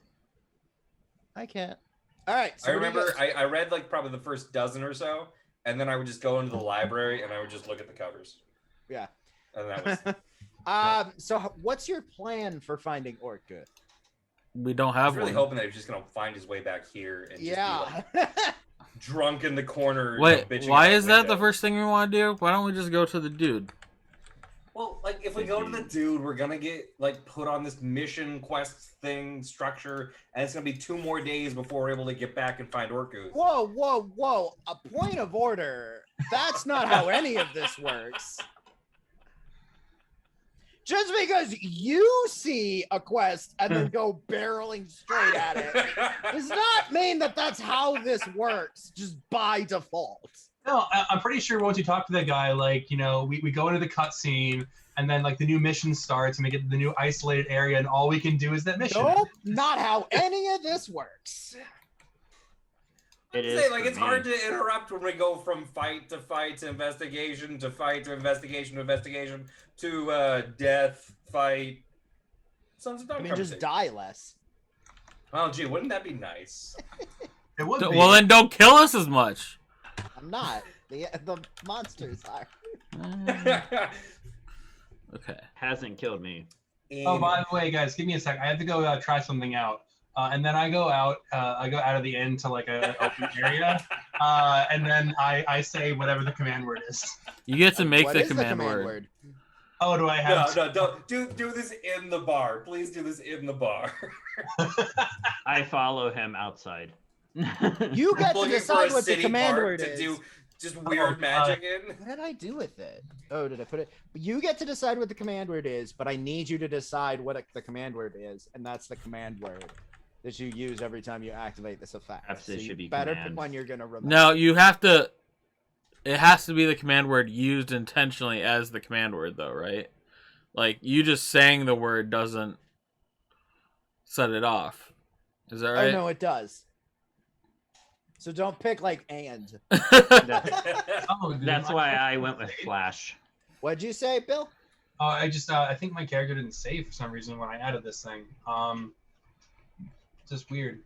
I can't. All right. So I remember I read like probably the first dozen or so, and then I would just go into the library and I would just look at the covers. Yeah. And that was. So what's your plan for finding Orkooth? We don't have I was really one. hoping that he was just gonna find his way back here and just be like drunk in the corner. Wait, why is that the window. first thing we want to do? Why don't we just go to the dude? Well, like if we go to the dude, we're gonna get like put on this mission quest thing structure, and it's gonna be 2 more days before we're able to get back and find Orkooth. Whoa! A point of order. That's not how any of this works. Just because you see a quest and then go barreling straight at it does not mean that that's how this works, just by default. No, I'm pretty sure once you talk to that guy, like, we go into the cutscene, and then, like, the new mission starts, and we get to the new isolated area, and all we can do is that mission. Nope, not how any of this works. It's hard to interrupt when we go from fight to fight to investigation to fight to investigation to investigation to death, fight. I mean, just die less. Oh, gee, wouldn't that be nice? It would be. Well, then don't kill us as much. I'm not. The monsters are. Okay. Hasn't killed me. Oh, by the way, guys, give me a sec. I have to go try something out. And then I go out of the inn to like a open area, and then I say whatever the command word is. You get to make What the is command word. Oh, do I have? No, don't do this in the bar. Please do this in the bar. I follow him outside. You get to decide what the command word to is. do just weird magic in. What did I do with it? Oh, did I put it? You get to decide what the command word is, but I need you to decide what the command word is, and that's the command word that you use every time you activate this effect. Perhaps it should be better command. pick one you're gonna remember. No, you have to. It has to be the command word used intentionally as the command word, though, right? Like, you just saying the word doesn't set it off. Is that right? Oh, no, it does. So don't pick like and. That's why I went with Flash. What'd you say, Bill? I think my character didn't save for some reason when I added this thing. Just weird.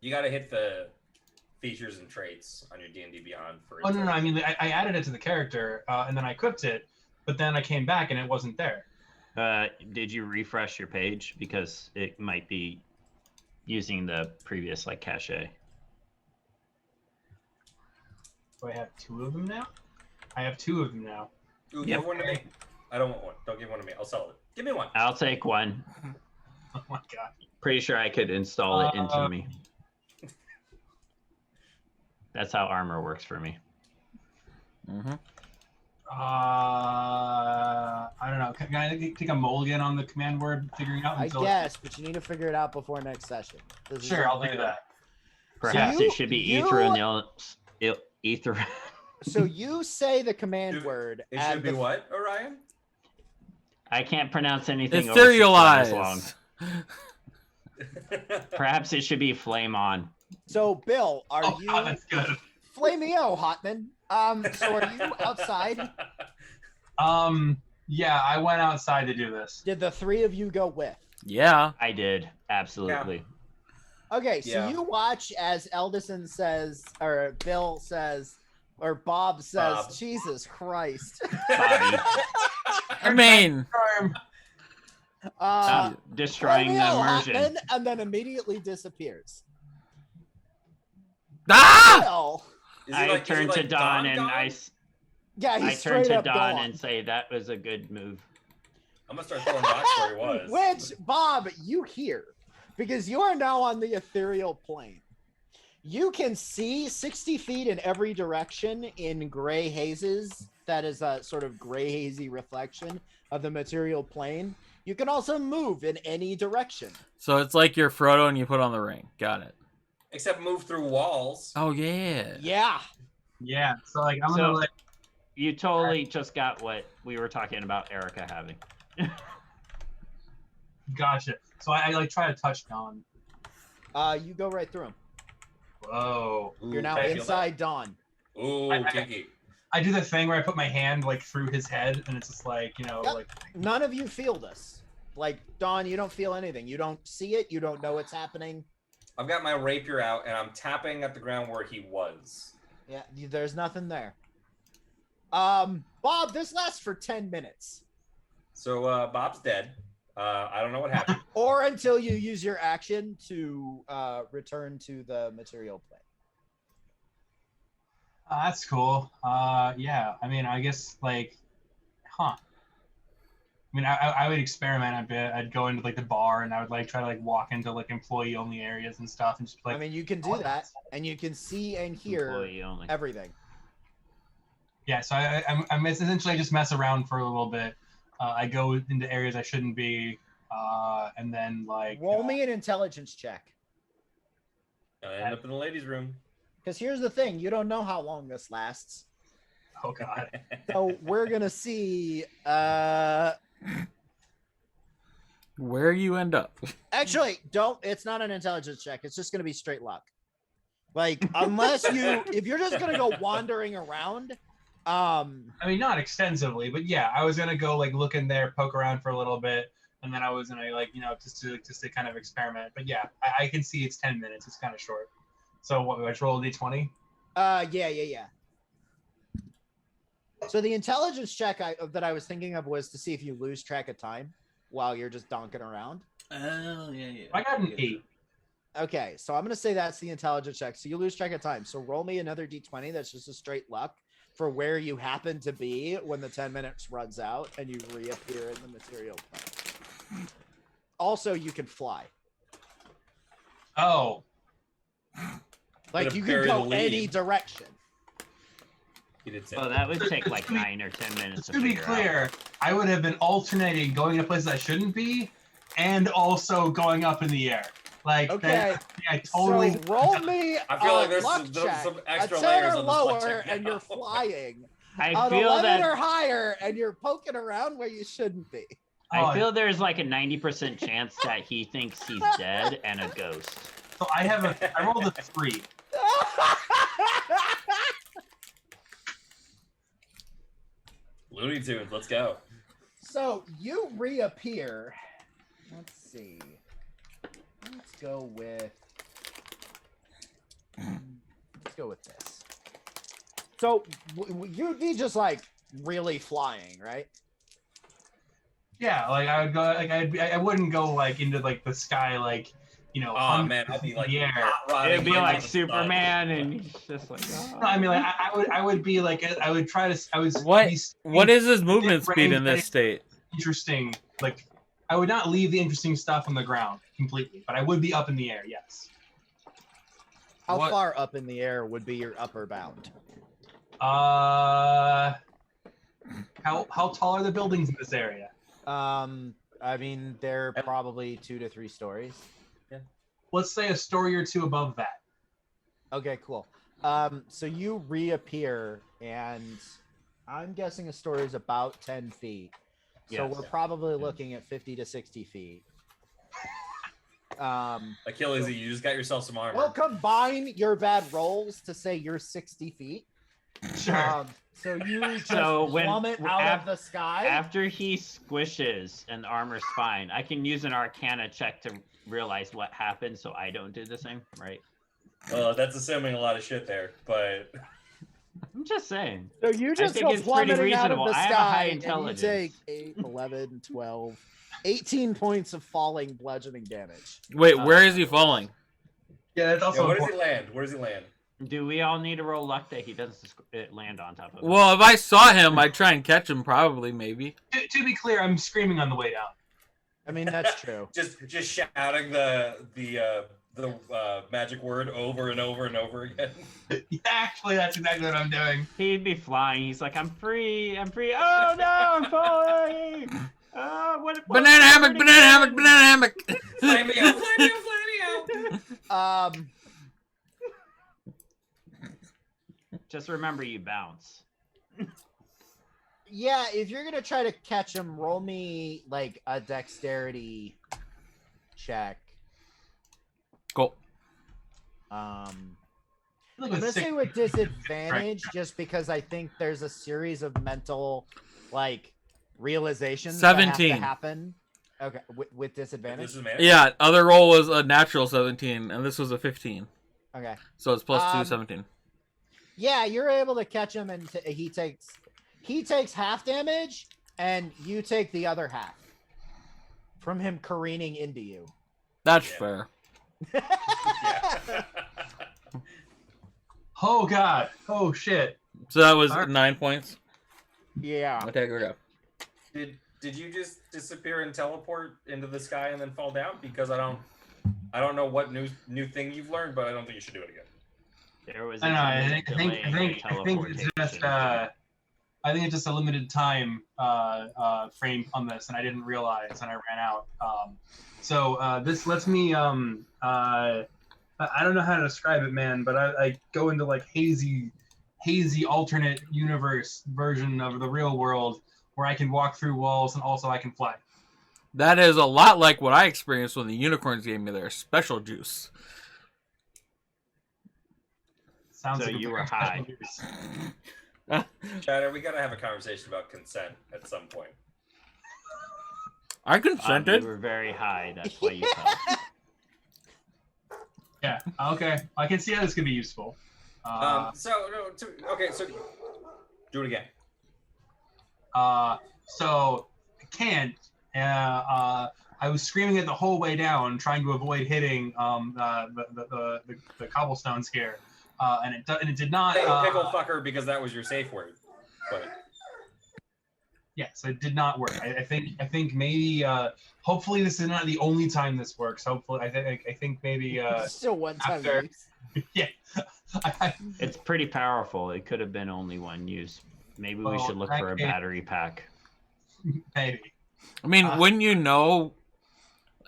You gotta hit the features and traits on your D&D Beyond for. Oh no! I mean, I added it to the character, and then I equipped it, but then I came back and it wasn't there. Did you refresh your page? Because it might be using the previous cache. Do I have 2 of them now? I have 2 of them now. Ooh, give one to me. I don't want one. Don't give one to me. I'll sell it. Give me one. I'll take one. Oh my god. Pretty sure I could install it into me. That's how armor works for me. Mm-hmm. I don't know. Can I take a mulligan on the command word figuring out? I guess, but you need to figure it out before next session. Sure, I'll do that. Perhaps it should be ether. So you say the command word. It should be what, Orion? I can't pronounce anything. Etherealize. Perhaps it should be flame on. So Bill, are you? God, that's good. Flameo, Hotman. So are you outside? Yeah, I went outside to do this. Did the 3 of you go with? Yeah. I did. Absolutely. Okay, so Yeah. you watch as Eldison says, or Bill says, Or Bob says, Bob. Jesus Christ. Bobby. I mean, Destroying the immersion. And then immediately disappears. ah! Well, I turn to Don and I yeah, he's turn straight to up Don gone. and say that was a good move. I'm gonna start throwing rocks where he was. Which, Bob, you hear, because you are now on the ethereal plane. You can see 60 feet in every direction in gray hazes. That is a sort of gray hazy reflection of the material plane. You can also move in any direction. So it's like you're Frodo and you put on the ring. Got it. Except move through walls. Oh yeah. Yeah. Yeah. So like I'm gonna like. You totally just got what we were talking about Erica having. Gotcha. So I like try to touch Dawn. You go right through him. Whoa. You're now I feel inside Dawn. Ooh, kinky. I do the thing where I put my hand like through his head, and it's just like Yep. like. None of you feel this. Like, Dawn, you don't feel anything. You don't see it. You don't know what's happening. I've got my rapier out and I'm tapping at the ground where he was. Yeah, there's nothing there. Bob, this lasts for 10 minutes. So Bob's dead. I don't know what happened. Or until you use your action to return to the material plane. That's cool. Yeah. I mean, I guess like, I mean, I would experiment a bit. I'd go into like the bar and I would like try to like walk into like employee only areas and stuff and just like. I mean, you can do that, and you can see and hear Employee only. everything. Yeah. So I'm essentially just mess around for a little bit. I go into areas I shouldn't be, and then like. Roll me an intelligence check. I end up in the ladies' room. Because here's the thing, you don't know how long this lasts. Oh God. So we're gonna see. Where you end up. Actually, don't. It's not an intelligence check. It's just gonna be straight luck. Like, if you're just gonna go wandering around. I mean, not extensively, but yeah, I was gonna go like look in there, poke around for a little bit, and then I was gonna like just to kind of experiment. But yeah, I can see it's 10 minutes. It's kind of short. So what? I just roll a d20. Yeah. So the intelligence check that I was thinking of was to see if you lose track of time while you're just donking around. Oh yeah. I got an 8. Okay, so I'm gonna say that's the intelligence check. So you lose track of time. So roll me another d20. That's just a straight luck for where you happen to be when the 10 minutes runs out and you reappear in the material plane. Also, you can fly. Oh. Like, you can go any direction. He did say Well, that would take like 9 or 10 minutes To be clear, I would have been alternating going to places I shouldn't be, and also going up in the air. Like, Okay, I totally. So roll me I feel like a there's luck some check. extra a 10 layers or on this luck lower, check and now. you're flying. I An feel 11 that or higher, and you're poking around where you shouldn't be. I feel there's like a 90% chance that he thinks he's dead and a ghost. So I rolled a 3. Looney Tunes, let's go. So you reappear. Let's see. Let's go with this. So you'd be just like really flying, right? Yeah, like I would go, like I wouldn't go like into like the sky, like Oh man, I'd be like yeah. hot rodding It'd be into like the Superman, and he's just like. No, I mean, like, I would be like, I would try to, I was. What is his movement speed in this state? Interesting, like, I would not leave the interesting stuff on the ground completely, but I would be up in the air, yes. How What- far up in the air would be your upper bound? How tall are the buildings in this area? I mean, they're probably 2 to 3 stories. Let's say a story or two above that. Okay, cool. So you reappear, and I'm guessing a story is about 10 feet. So Yes. we're probably looking at 50 to 60 feet. Achilles, you just got yourself some armor. We'll combine your bad rolls to say you're 60 feet. Sure. So you just So when- plummet out of the sky. After he squishes and the armor's fine, I can use an Arcana check to realize what happened, so I don't do the same, right? Well, that's assuming a lot of shit there, but I'm just saying. So you just think go it's pretty plummeting out of reasonable. the I have a high sky, and you intelligence. take 8, 11, 12, 18 points of falling bludgeoning damage. Wait, where is he falling? Yeah, that's also where does he important. land? Where does he land? Do we all need to roll luck that he doesn't land on top of us? Well, if I saw him, I'd try and catch him. Probably, maybe. To be clear, I'm screaming on the way down. I mean, that's true. just shouting the magic word over and over and over again. Yeah, actually, that's exactly what I'm doing. He'd be flying. He's like, I'm free. I'm free. Oh, no, I'm falling. What Banana hammock, banana hammock, banana hammock. Fly me out, fly me out, fly me out. Just remember you bounce. Yeah, if you're gonna try to catch him, roll me like a dexterity check. Cool. I'm Like gonna a say sick- with disadvantage, just because I think there's a series of mental like realizations that have 17. to happen. Okay, with disadvantage. This is man. Yeah, other roll was a natural 17, and this was a 15. Okay. So it's plus 2, 17. Yeah, you're able to catch him, and he takes half damage, and you take the other half from him careening into you. That's fair. Yeah. Oh god. Oh shit. So that was Alright. 9 points. Yeah. I'll take it up. Did you just disappear and teleport into the sky and then fall down? Because I don't know what new thing you've learned, but I don't think you should do it again. There was I know. I think it's teleportation. just. I think it's just a limited time frame on this, and I didn't realize, and I ran out. So this lets me. I don't know how to describe it, man, but I go into like hazy alternate universe version of the real world where I can walk through walls and also I can fly. That is a lot like what I experienced when the unicorns gave me their special juice. Sounds So like a you very were special high. juice. Jider, we gotta have a conversation about consent at some point. I consented. You were very high. That's why you fell. Yeah. Okay. I can see how this could be useful. So do it again. So I can't. I was screaming it the whole way down, trying to avoid hitting the cobblestones here, and it did not. Hey, pickle fucker, because that was your safe word. But Yes, it did not work. I think maybe. Hopefully, this is not the only time this works. Hopefully, I think maybe. Still one time after- use. Yeah. It's pretty powerful. It could have been only one use. Maybe we Well, should look that for a case- battery pack. Maybe. I mean, wouldn't you know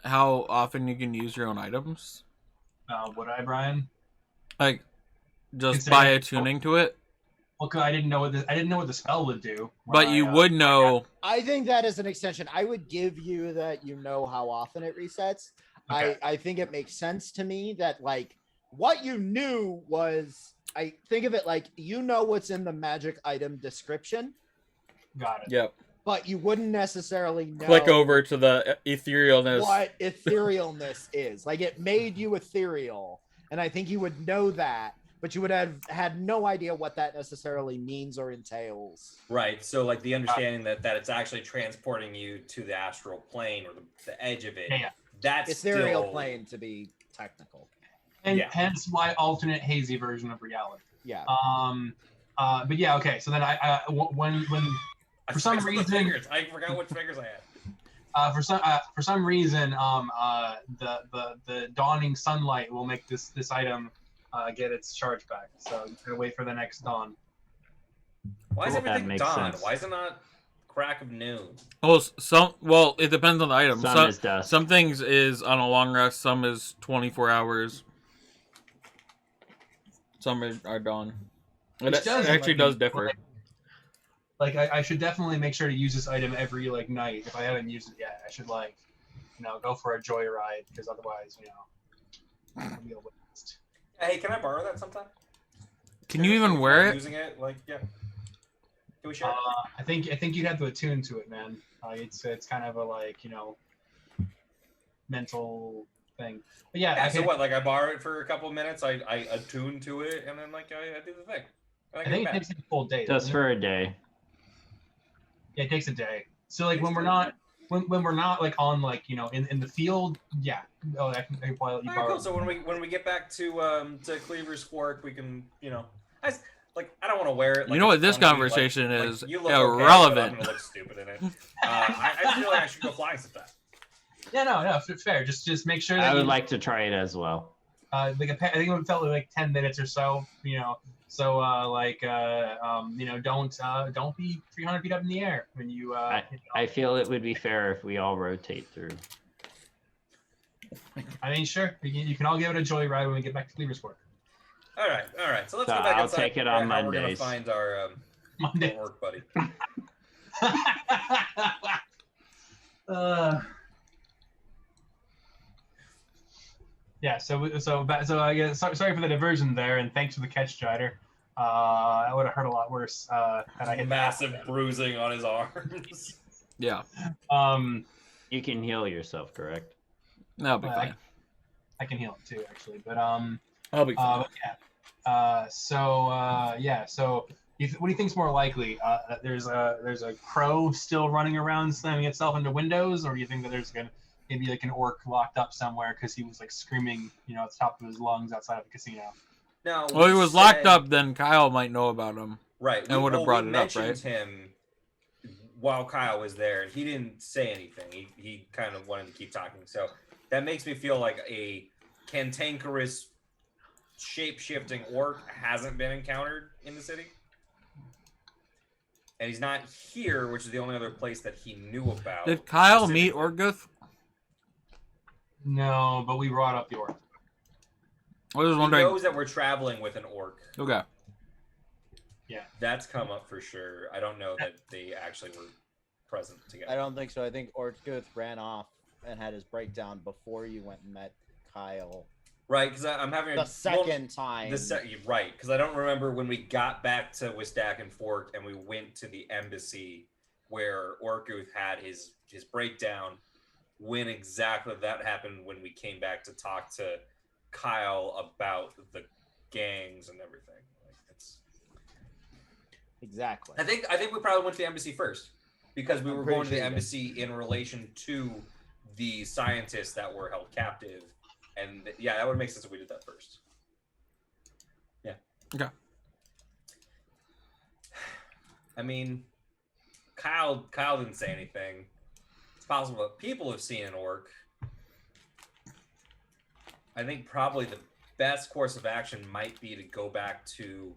how often you can use your own items? Would I, Brian? Like, just Considering- by attuning to it? Well, 'cause I didn't know what the spell would do. But you would know. I think that is an extension. I would give you that you know how often it resets. Okay. I think it makes sense to me that like what you knew was I think of it like you know what's in the magic item description, Got it. Yep. but you wouldn't necessarily know Click over to the etherealness. what etherealness is. Like it made you ethereal, and I think you would know that, but you would have had no idea what that necessarily means or entails. right, so like the understanding that it's actually transporting you to the astral plane or the edge of it. Yeah. That's Ethereal still, plane to be technical. And Yeah. hence my alternate hazy version of reality. Yeah. But yeah, okay. So then when for some reason- I forgot what fingers I had. for some reason the dawning sunlight will make this item get its charge back. So I'm gonna wait for the next dawn. Why is That everything makes dawn? sense. Why is it not crack of noon? Well, it depends on the item. Some is dusk. Some things is on a long rest. Some is 24 hours. Some are dawn. It Which does, actually like, does differ. Like I should definitely make sure to use this item every like night. If I haven't used it yet, I should go for a joyride, because otherwise, it'll be a waste. Hey, can I borrow that sometime? Can you even wear it? Using it, yeah. Can we share? I think you'd have to attune to it, man. It's kind of a mental thing. But yeah, Yeah, okay. so what? Like I borrow it for a couple of minutes, I attune to it, and then I do the thing. I think it takes a full day. Just for a day. Yeah, it takes a day. So like when we're not like on like in the field, yeah. Oh, I can probably let you borrow. Cool. So when we get back to Cleaver's Fork, we can I don't want to wear it. Like, you know what this conversation is you look irrelevant. Okay, I'm gonna look stupid in it. I feel like I should go flying sometime. Yeah, no, fair. Just make sure that I would like to try it as well. I think it felt like 10 minutes or so. So don't be 300 feet up in the air when you. I feel it would be fair if we all rotate through. I mean, sure. You can all give it a joyride when we get back to Cleaver's Fork. All right. So let's go back I'll outside. take it on Mondays. We're gonna find our work buddy. Yeah. So I guess sorry for the diversion there, and thanks for the catch, Jider. That would have hurt a lot worse. Had I hit massive bruising on his arms. Yeah. You can heal yourself, correct? No, I'll be fine. I can heal it too, actually. But I'll be fine. So what do you think's more likely? That there's a crow still running around slamming itself into windows, or do you think that there's maybe like an orc locked up somewhere because he was like screaming, at the top of his lungs outside of the casino? No. Well, he was locked up. Then Kyle might know about him. Right. And would have brought it up, right? We mentioned him while Kyle was there, and he didn't say anything. He kind of wanted to keep talking. So that makes me feel like a cantankerous, shape-shifting orc hasn't been encountered in the city. And he's not here, which is the only other place that he knew about. Did Kyle meet Orguth? No, but we brought up the orc. I was wondering. He knows that we're traveling with an orc. Okay. Yeah. That's come up for sure. I don't know that they actually were present together. I don't think so. I think Orguth ran off and had his breakdown before you went and met Kyle. Right, because I'm having the second time. Right, because I don't remember when we got back to Wistak and Fork and we went to the embassy where Orguth had his breakdown. When exactly that happened when we came back to talk to Kyle about the gangs and everything. Exactly. I think we probably went to the embassy first because we were going to the embassy in relation to the scientists that were held captive. And yeah, that would make sense if we did that first. Yeah. Okay. I mean, Kyle didn't say anything. It's possible that people have seen an orc. I think probably the best course of action might be to go back to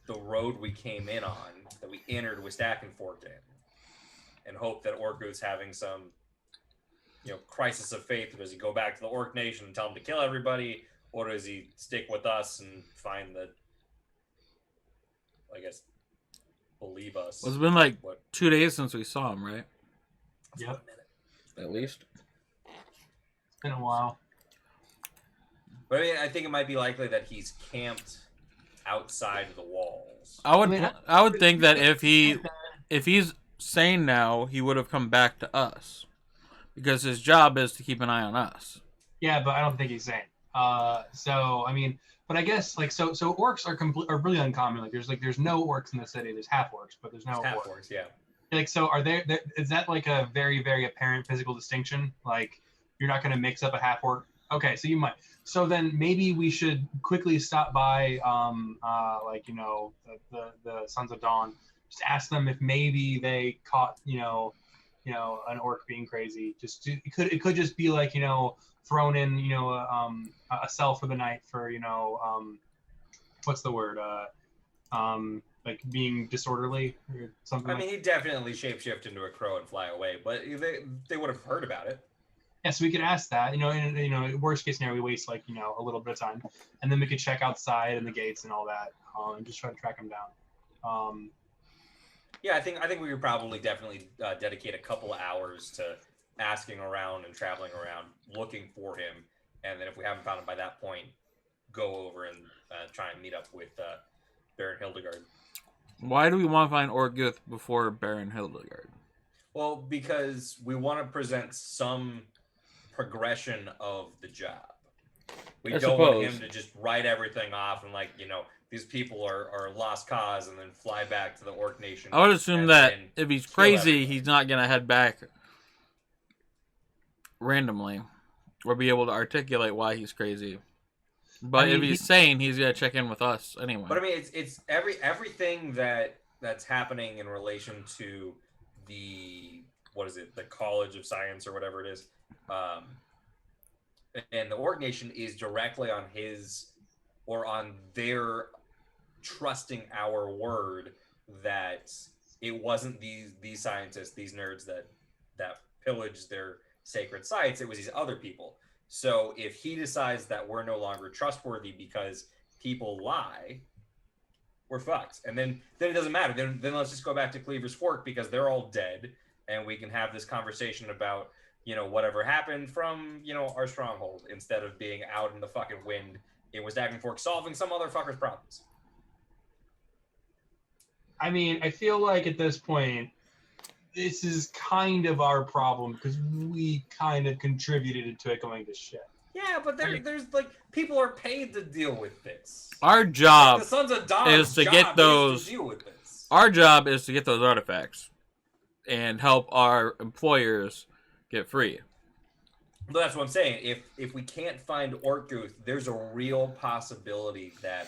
the road we came in on, that we entered Wistak and Fork in, and hope that Orguth's having some crisis of faith. Does he go back to the Orc Nation and tell them to kill everybody, or does he stick with us and find that, I guess, believe us? Well, it's been like 2 days since we saw him, right? Yep. At least. It's been a while. But I mean, I think it might be likely that he's camped outside of the walls. I would think that if he's sane now, he would have come back to us. Because his job is to keep an eye on us. Yeah, but I don't think he's sane. So I mean, but I guess so orcs are really uncommon. Like there's no orcs in the city. There's half orcs, but there's no half orcs. Yeah. Like so, is that like a very very apparent physical distinction? Like you're not going to mix up a half orc. Okay, so you might. So then maybe we should quickly stop by, the Sons of Dawn. Just ask them if maybe they caught an orc being crazy. It could just be like thrown in a cell for the night for what's the word like being disorderly or something. I mean, he definitely shapeshift into a crow and fly away, but they would have heard about it. Yeah, so we could ask that. Worst case scenario, we waste a little bit of time, and then we could check outside and the gates and all that, and just try to track him down. Yeah, I think we would probably definitely dedicate a couple of hours to asking around and traveling around, looking for him, and then if we haven't found him by that point, go over and try and meet up with Baron Hildegard. Why do we want to find Orguth before Baron Hildegard? Well, because we want to present some progression of the job. We I don't want suppose. him to just write everything off and like, these people are lost cause and then fly back to the Orc Nation. I would assume and that then if he's kill crazy, everybody. he's not gonna head back randomly or be able to articulate why he's crazy. But I mean, if he's sane, he's gonna check in with us anyway. But I mean, it's everything that's happening in relation to the the College of Science or whatever it is, and the Orc Nation is directly on his or on their trusting our word that it wasn't these scientists, these nerds that pillaged their sacred sites. It was these other people. So if he decides that we're no longer trustworthy because people lie, we're fucked. And then it doesn't matter. Then let's just go back to Cleaver's Fork because they're all dead, and we can have this conversation about whatever happened from our stronghold instead of being out in the fucking wind in West Agnes Fork solving some other fucker's problems. I mean, I feel like at this point, this is kind of our problem because we kind of contributed to it going to shit. Yeah, but there's like people are paid to deal with this. Our job the Sons of Dawn is to get those. To deal with this. Our job is to get those artifacts and help our employers get free. But that's what I'm saying. If we can't find Ortguth, there's a real possibility that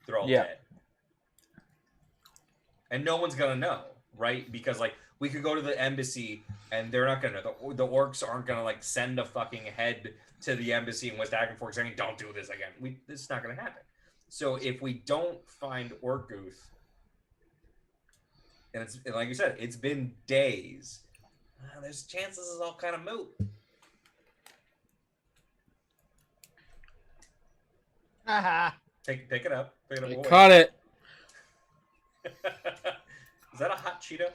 they're all dead. And no one's gonna know, right? Because like we could go to the embassy and they're not gonna know. The orcs aren't gonna like send a fucking head to the embassy in West Agnes Fork saying, "Don't do this again." This is not gonna happen. So if we don't find Ortguth, and like you said, it's been days. There's chances this is all kind of moot. Haha. Pick it up. Pick it up. Caught it. Is that a hot Cheeto?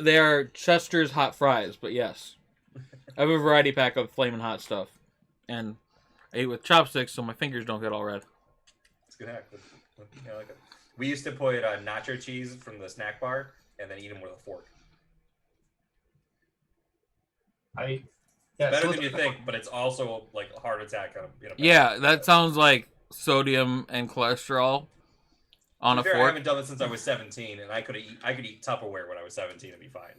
They are Chester's hot fries, but yes. I have a variety pack of flaming hot stuff. And I eat with chopsticks so my fingers don't get all red. It's good hack. We used to put nacho cheese from the snack bar and then eat them with a fork. Better than you think, but it's also like a heart attack kind of. Yeah, that sounds like sodium and cholesterol on a fork. I haven't done it since I was 17, and I could eat Tupperware when I was 17 and be fine.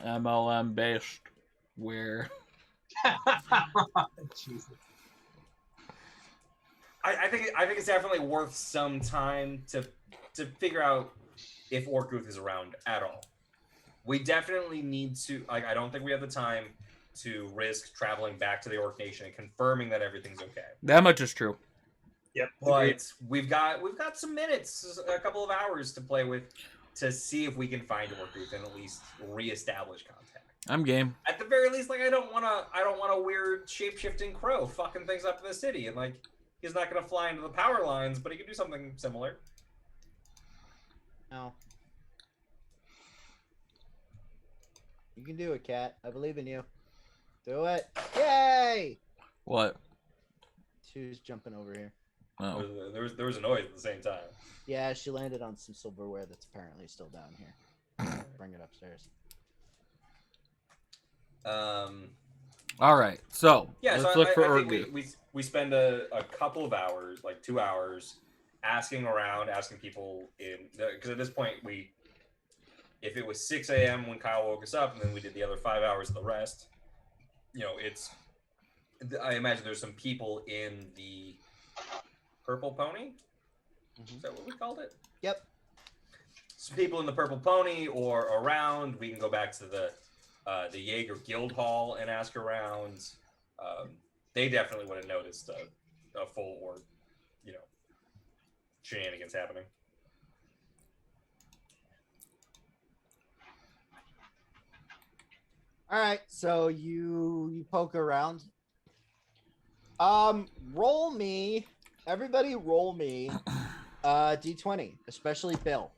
MLM based. Where? Jesus. I think it's definitely worth some time to figure out if Ortguth is around at all. We definitely need to. I don't think we have the time to risk traveling back to the Orc Nation and confirming that everything's okay. That much is true. Yep. But we've got some minutes, a couple of hours to play with, to see if we can find Ortguth and at least reestablish contact. I'm game. At the very least, like I don't want a weird shape-shifting crow fucking things up in the city, and like he's not gonna fly into the power lines, but he could do something similar. No. You can do it, Cat. I believe in you. Do it. Yay! What? She was jumping over here. Oh. There was a noise at the same time. Yeah, she landed on some silverware that's apparently still down here. Bring it upstairs. All right. So yeah, let's so look for I think Ortguth. we spend a couple of hours, like 2 hours, asking around, asking people because at this point if it was 6 a.m. when Kyle woke us up, and then we did the other 5 hours of the rest, I imagine there's some people in the Purple Pony. Mm-hmm. Is that what we called it? Yep. Some people in the Purple Pony or around. We can go back to the Jaeger Guild Hall and ask around. They definitely would have noticed a full or shenanigans happening. All right, so you poke around. Everybody roll me D20, especially Bill.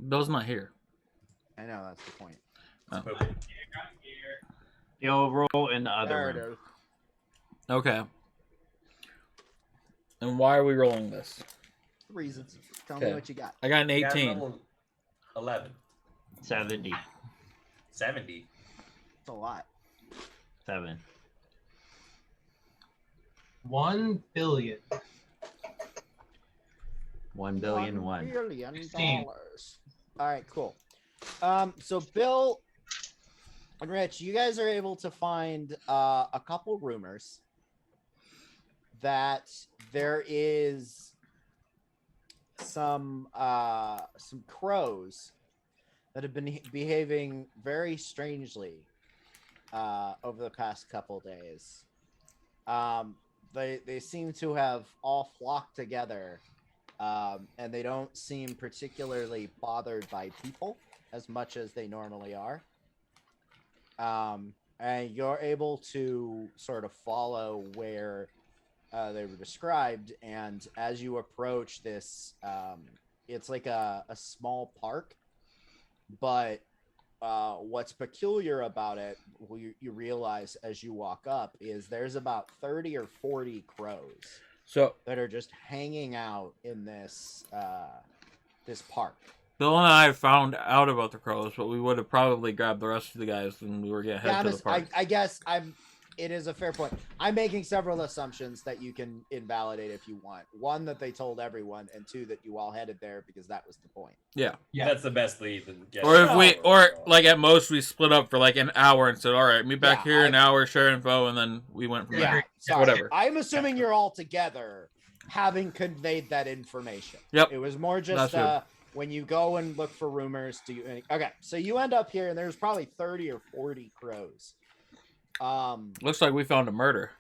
Bill's not here. I know, that's the point. Oh. You'll roll in the other There it room. is. Okay. And why are we rolling this? Reasons. Tell me what you got. I got an 18. Level 11. 70. 70. It's a lot. 7. $1 billion. 1 billion $1 one. billion. 16. All right, cool. So Bill and Rich, you guys are able to find a couple rumors that there is some crows that have been behaving very strangely over the past couple days. They seem to have all flocked together, and they don't seem particularly bothered by people as much as they normally are. And you're able to sort of follow where they were described, and as you approach this, it's like a small park, but what's peculiar about it, you realize as you walk up, is there's about 30 or 40 crows that are just hanging out in this this park. Bill and I found out about the crows, but we would have probably grabbed the rest of the guys when we were getting head to the park. I guess it is a fair point. I'm making several assumptions that you can invalidate if you want. One, that they told everyone, and two, that you all headed there because that was the point. Yeah. That's the best lead. Or if like at most we split up for like an hour and said, all right, meet back here an hour, share info, and then we went from there. Sorry. Whatever. I'm assuming you're all together having conveyed that information. Yep. It was more just when you go and look for rumors, okay, so you end up here and there's probably 30 or 40 crows. Looks like we found a murder.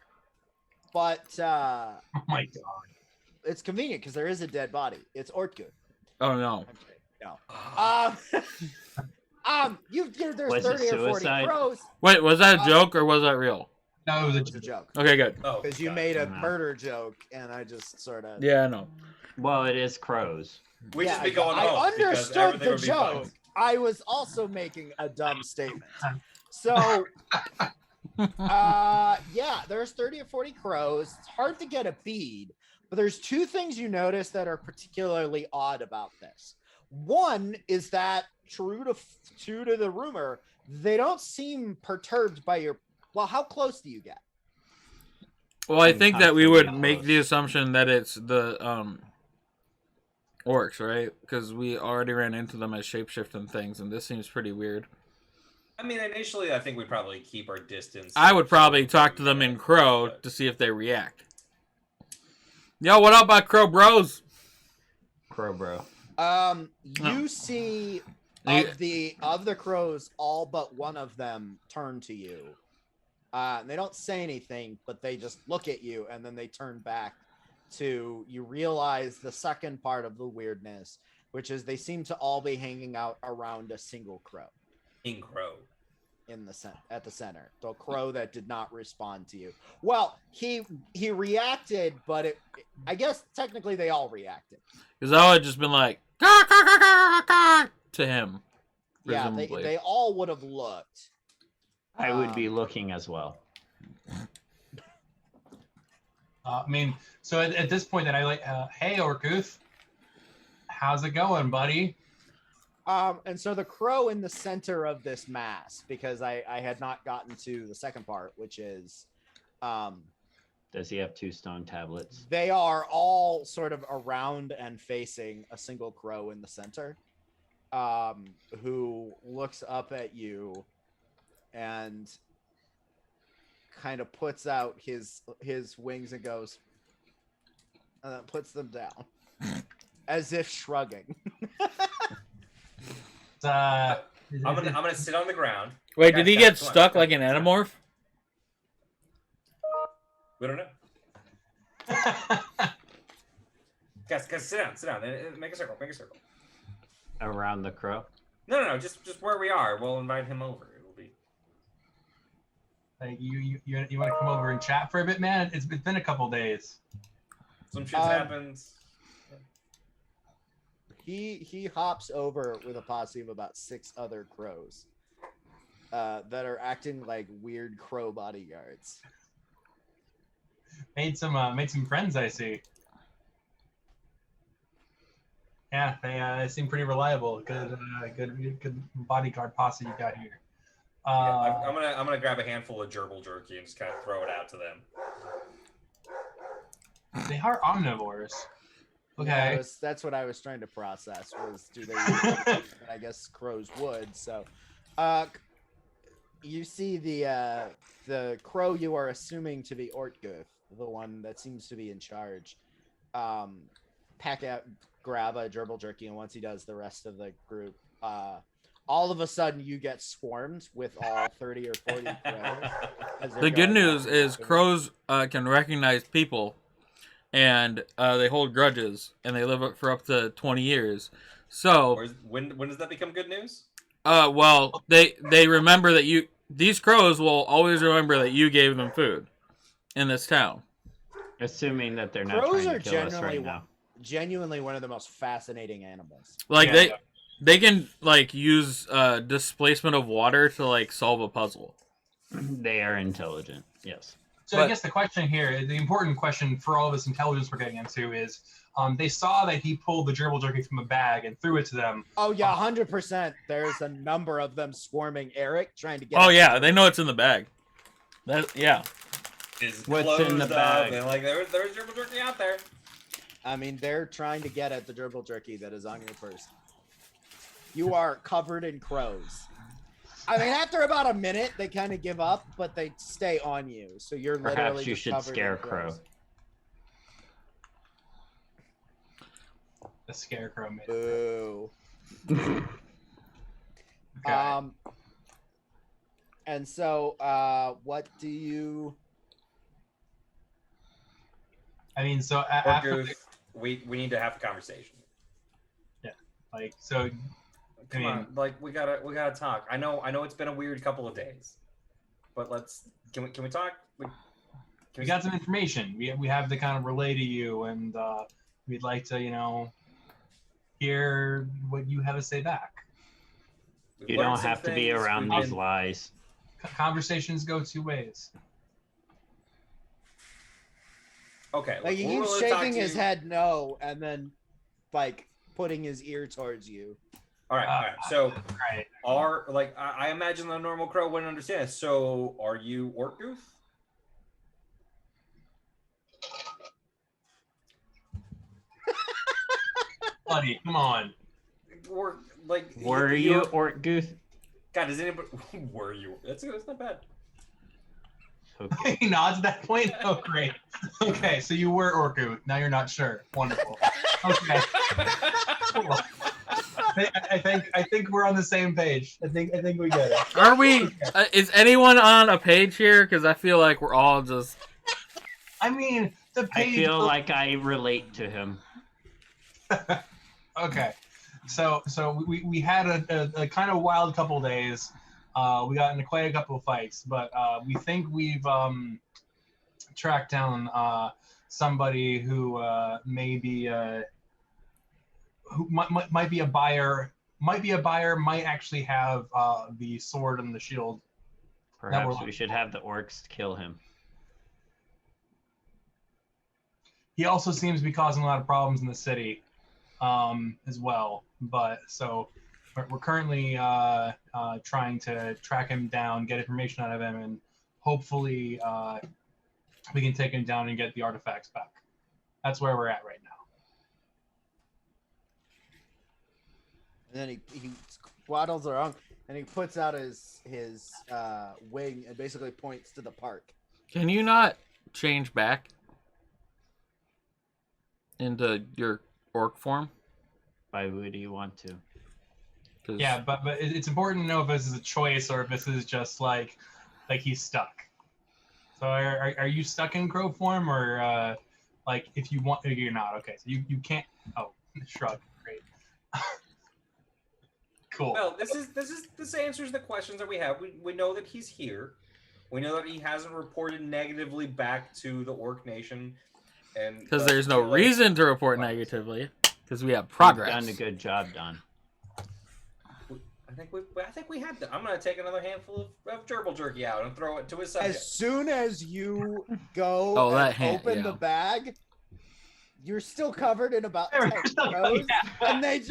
But oh my god, it's convenient because there is a dead body. It's Ortgood. Oh no. No. There's Was 30 it or 40 suicide? crows. Wait, was that a joke or was that real? no, it was It's a joke. Okay, good. Because you made a murder joke, and I just sort of. Yeah, I know. Well, it is crows. We just be going home. I understood the would be fine. joke. I was also making a dumb statement. So, there's 30 or 40 crows. It's hard to get a bead, but there's two things you notice that are particularly odd about this. One is that, true to the rumor, they don't seem perturbed by your. Well, how close do you get? Well, I think that we would make the assumption that it's the orcs, right? Because we already ran into them as shapeshifting things, and this seems pretty weird. I mean, initially, I think we'd probably keep our distance. I would probably talk to them in Crow to see if they react. Yo, what up, my Crow bros? Crow bro. You see of the crows, all but one of them turn to you. They don't say anything, but they just look at you, and then they turn back to you. Realize the second part of the weirdness, which is they seem to all be hanging out around a single crow. In crow. At the center, the crow that did not respond to you. Well, he reacted, but I guess technically they all reacted. Because I would have just been like, "Caw, caw, caw, caw, caw," to him. Presumably. Yeah, they all would have looked. I would be looking as well. I mean, so at this point, that I like, hey, Orkuth, how's it going, buddy? And so the crow in the center of this mass, because I had not gotten to the second part, which is, does he have 2 stone tablets? They are all sort of around and facing a single crow in the center, who looks up at you and kind of puts out his wings and goes, and then puts them down as if shrugging. I'm gonna sit on the ground. Wait, did he get stuck like an Animorph? We don't know. Guys, sit down. Make a circle. Around the crow? No. Just where we are. We'll invite him over. It'll be. Like you want to come over and chat for a bit, man? It's been a couple days. Some shit's happened. He hops over with a posse of about 6 other crows that are acting like weird crow bodyguards. Made some friends, I see. Yeah, they seem pretty reliable. Good bodyguard posse you got here. I'm gonna grab a handful of gerbil jerky and just kind of throw it out to them. They are omnivores. Yeah, Okay. that's what I was trying to process. Was do they? And I guess crows would. So, you see the crow you are assuming to be Ortguth, the one that seems to be in charge. Grab a gerbil jerky, and once he does, the rest of the group, all of a sudden you get swarmed with all 30 or 40 crows. The good news is crows can recognize people, and they hold grudges, and they live for up to 20 years. So when does that become good news? Well, they remember that these crows will always remember that you gave them food in this town. Assuming that they're not crows trying are to kill us right now. genuinely one of the most fascinating animals. Like they can like use displacement of water to like solve a puzzle. They are intelligent. Yes. So I guess the question here, the important question for all this intelligence we're getting into is, they saw that he pulled the gerbil jerky from a bag and threw it to them. Oh yeah, 100%. There's a number of them swarming Eric, trying to get. Oh yeah, they know it's in the bag. Yeah. What's in the bag? And like there's gerbil jerky out there. I mean, they're trying to get at the gerbil jerky that is on your person. You are covered in crows. I mean, after about a minute, they kind of give up, but they stay on you. So you're literally Perhaps you just should covered in scarecrow. crows. The scarecrow made. Boo. Okay. And so, what do you? I mean, so after we need to have a conversation. Yeah, like so. Come on, like we gotta talk. I know it's been a weird couple of days, but can we talk? We got some information. We have to kind of relay to you, and we'd like to hear what you have to say back. You don't have to be around these lies. Conversations go two ways. Okay. Like he's shaking his head no, and then like putting his ear towards you. All right. So, I imagine the normal crow wouldn't understand. So, are you Ortguth? Buddy, come on. Were you Ortguth? God, does anybody? Were you? That's not bad. Okay. He nods at that point. Oh, great. Okay, so you were Ortguth. Now you're not sure. Wonderful. Okay. Cool. I think we're on the same page. I think we get it. Are we? Is anyone on a page here? Because I feel like we're all just. I mean, the page. I feel like I relate to him. Okay, so we had a kind of wild couple of days. We got into quite a couple of fights, but we think we've tracked down somebody who may be. Who might be a buyer, might actually have the sword and the shield. Perhaps we should have the orcs kill him. He also seems to be causing a lot of problems in the city as well. But so we're currently trying to track him down, get information out of him, and hopefully we can take him down and get the artifacts back. That's where we're at right now. And then he waddles around and he puts out his wing and basically points to the park. Can you not change back into your orc form? Why would you want to? Yeah, but it's important to know if this is a choice or if this is just like he's stuck. So are you stuck in crow form, or like if you want, you're not? Okay, so you can't. Oh, shrug. Great. Cool. Well, this answers the questions that we have. We know that he's here. We know that he hasn't reported negatively back to the Orc Nation, and because there's no reason to report negatively, because we have progress. You've done a good job, Don. I think we have to. I'm gonna take another handful of gerbil jerky out and throw it to his subject. As soon as you go open the bag, you're still covered in about 10 crows, and they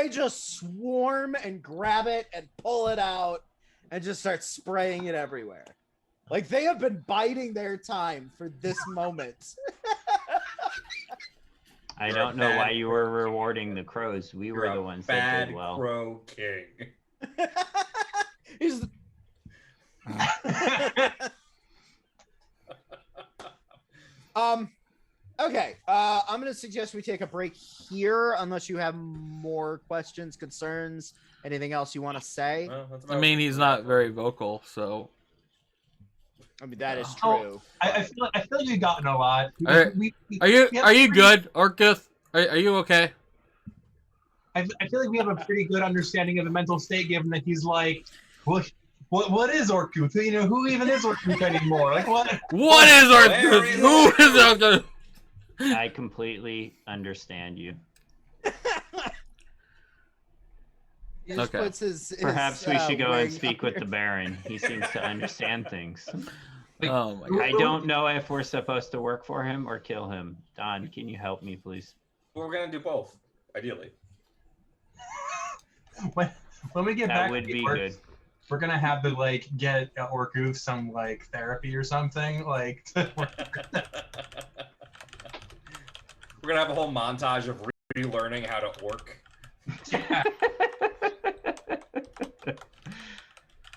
just swarm and grab it and pull it out and just start spraying it everywhere. Like they have been biding their time for this moment. I You're a don't know bad why you were crow king. rewarding the crows. We You're were a the ones that bad did well. crow king. He's the- Okay. I'm gonna suggest we take a break here, unless you have more questions, concerns, anything else you want to say. Well, that's I about- mean, he's not very vocal, so. I mean, that is Oh, true. I feel like we've gotten a lot. Alright. We Are you have good, Orcuth? Are you okay? I feel like we have a pretty good understanding of the mental state, given that he's like, what is Orkuth? You know, who even is Orkuth anymore? Like, what? What is Where Orcuth? is Who is Orcuth? Orcuth? I completely understand you. He just Okay. puts his Perhaps we should go and wing speak with under- the Baron. He seems to understand things. Oh my god. I don't know if we're supposed to work for him or kill him. Don, can you help me, please? We're gonna do both, ideally. When we get That back would to be work, good. we're gonna have to like get Orkuth some like therapy or something. Like, We're gonna have a whole montage of relearning how to orc. yeah.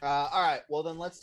All right. Well, then let's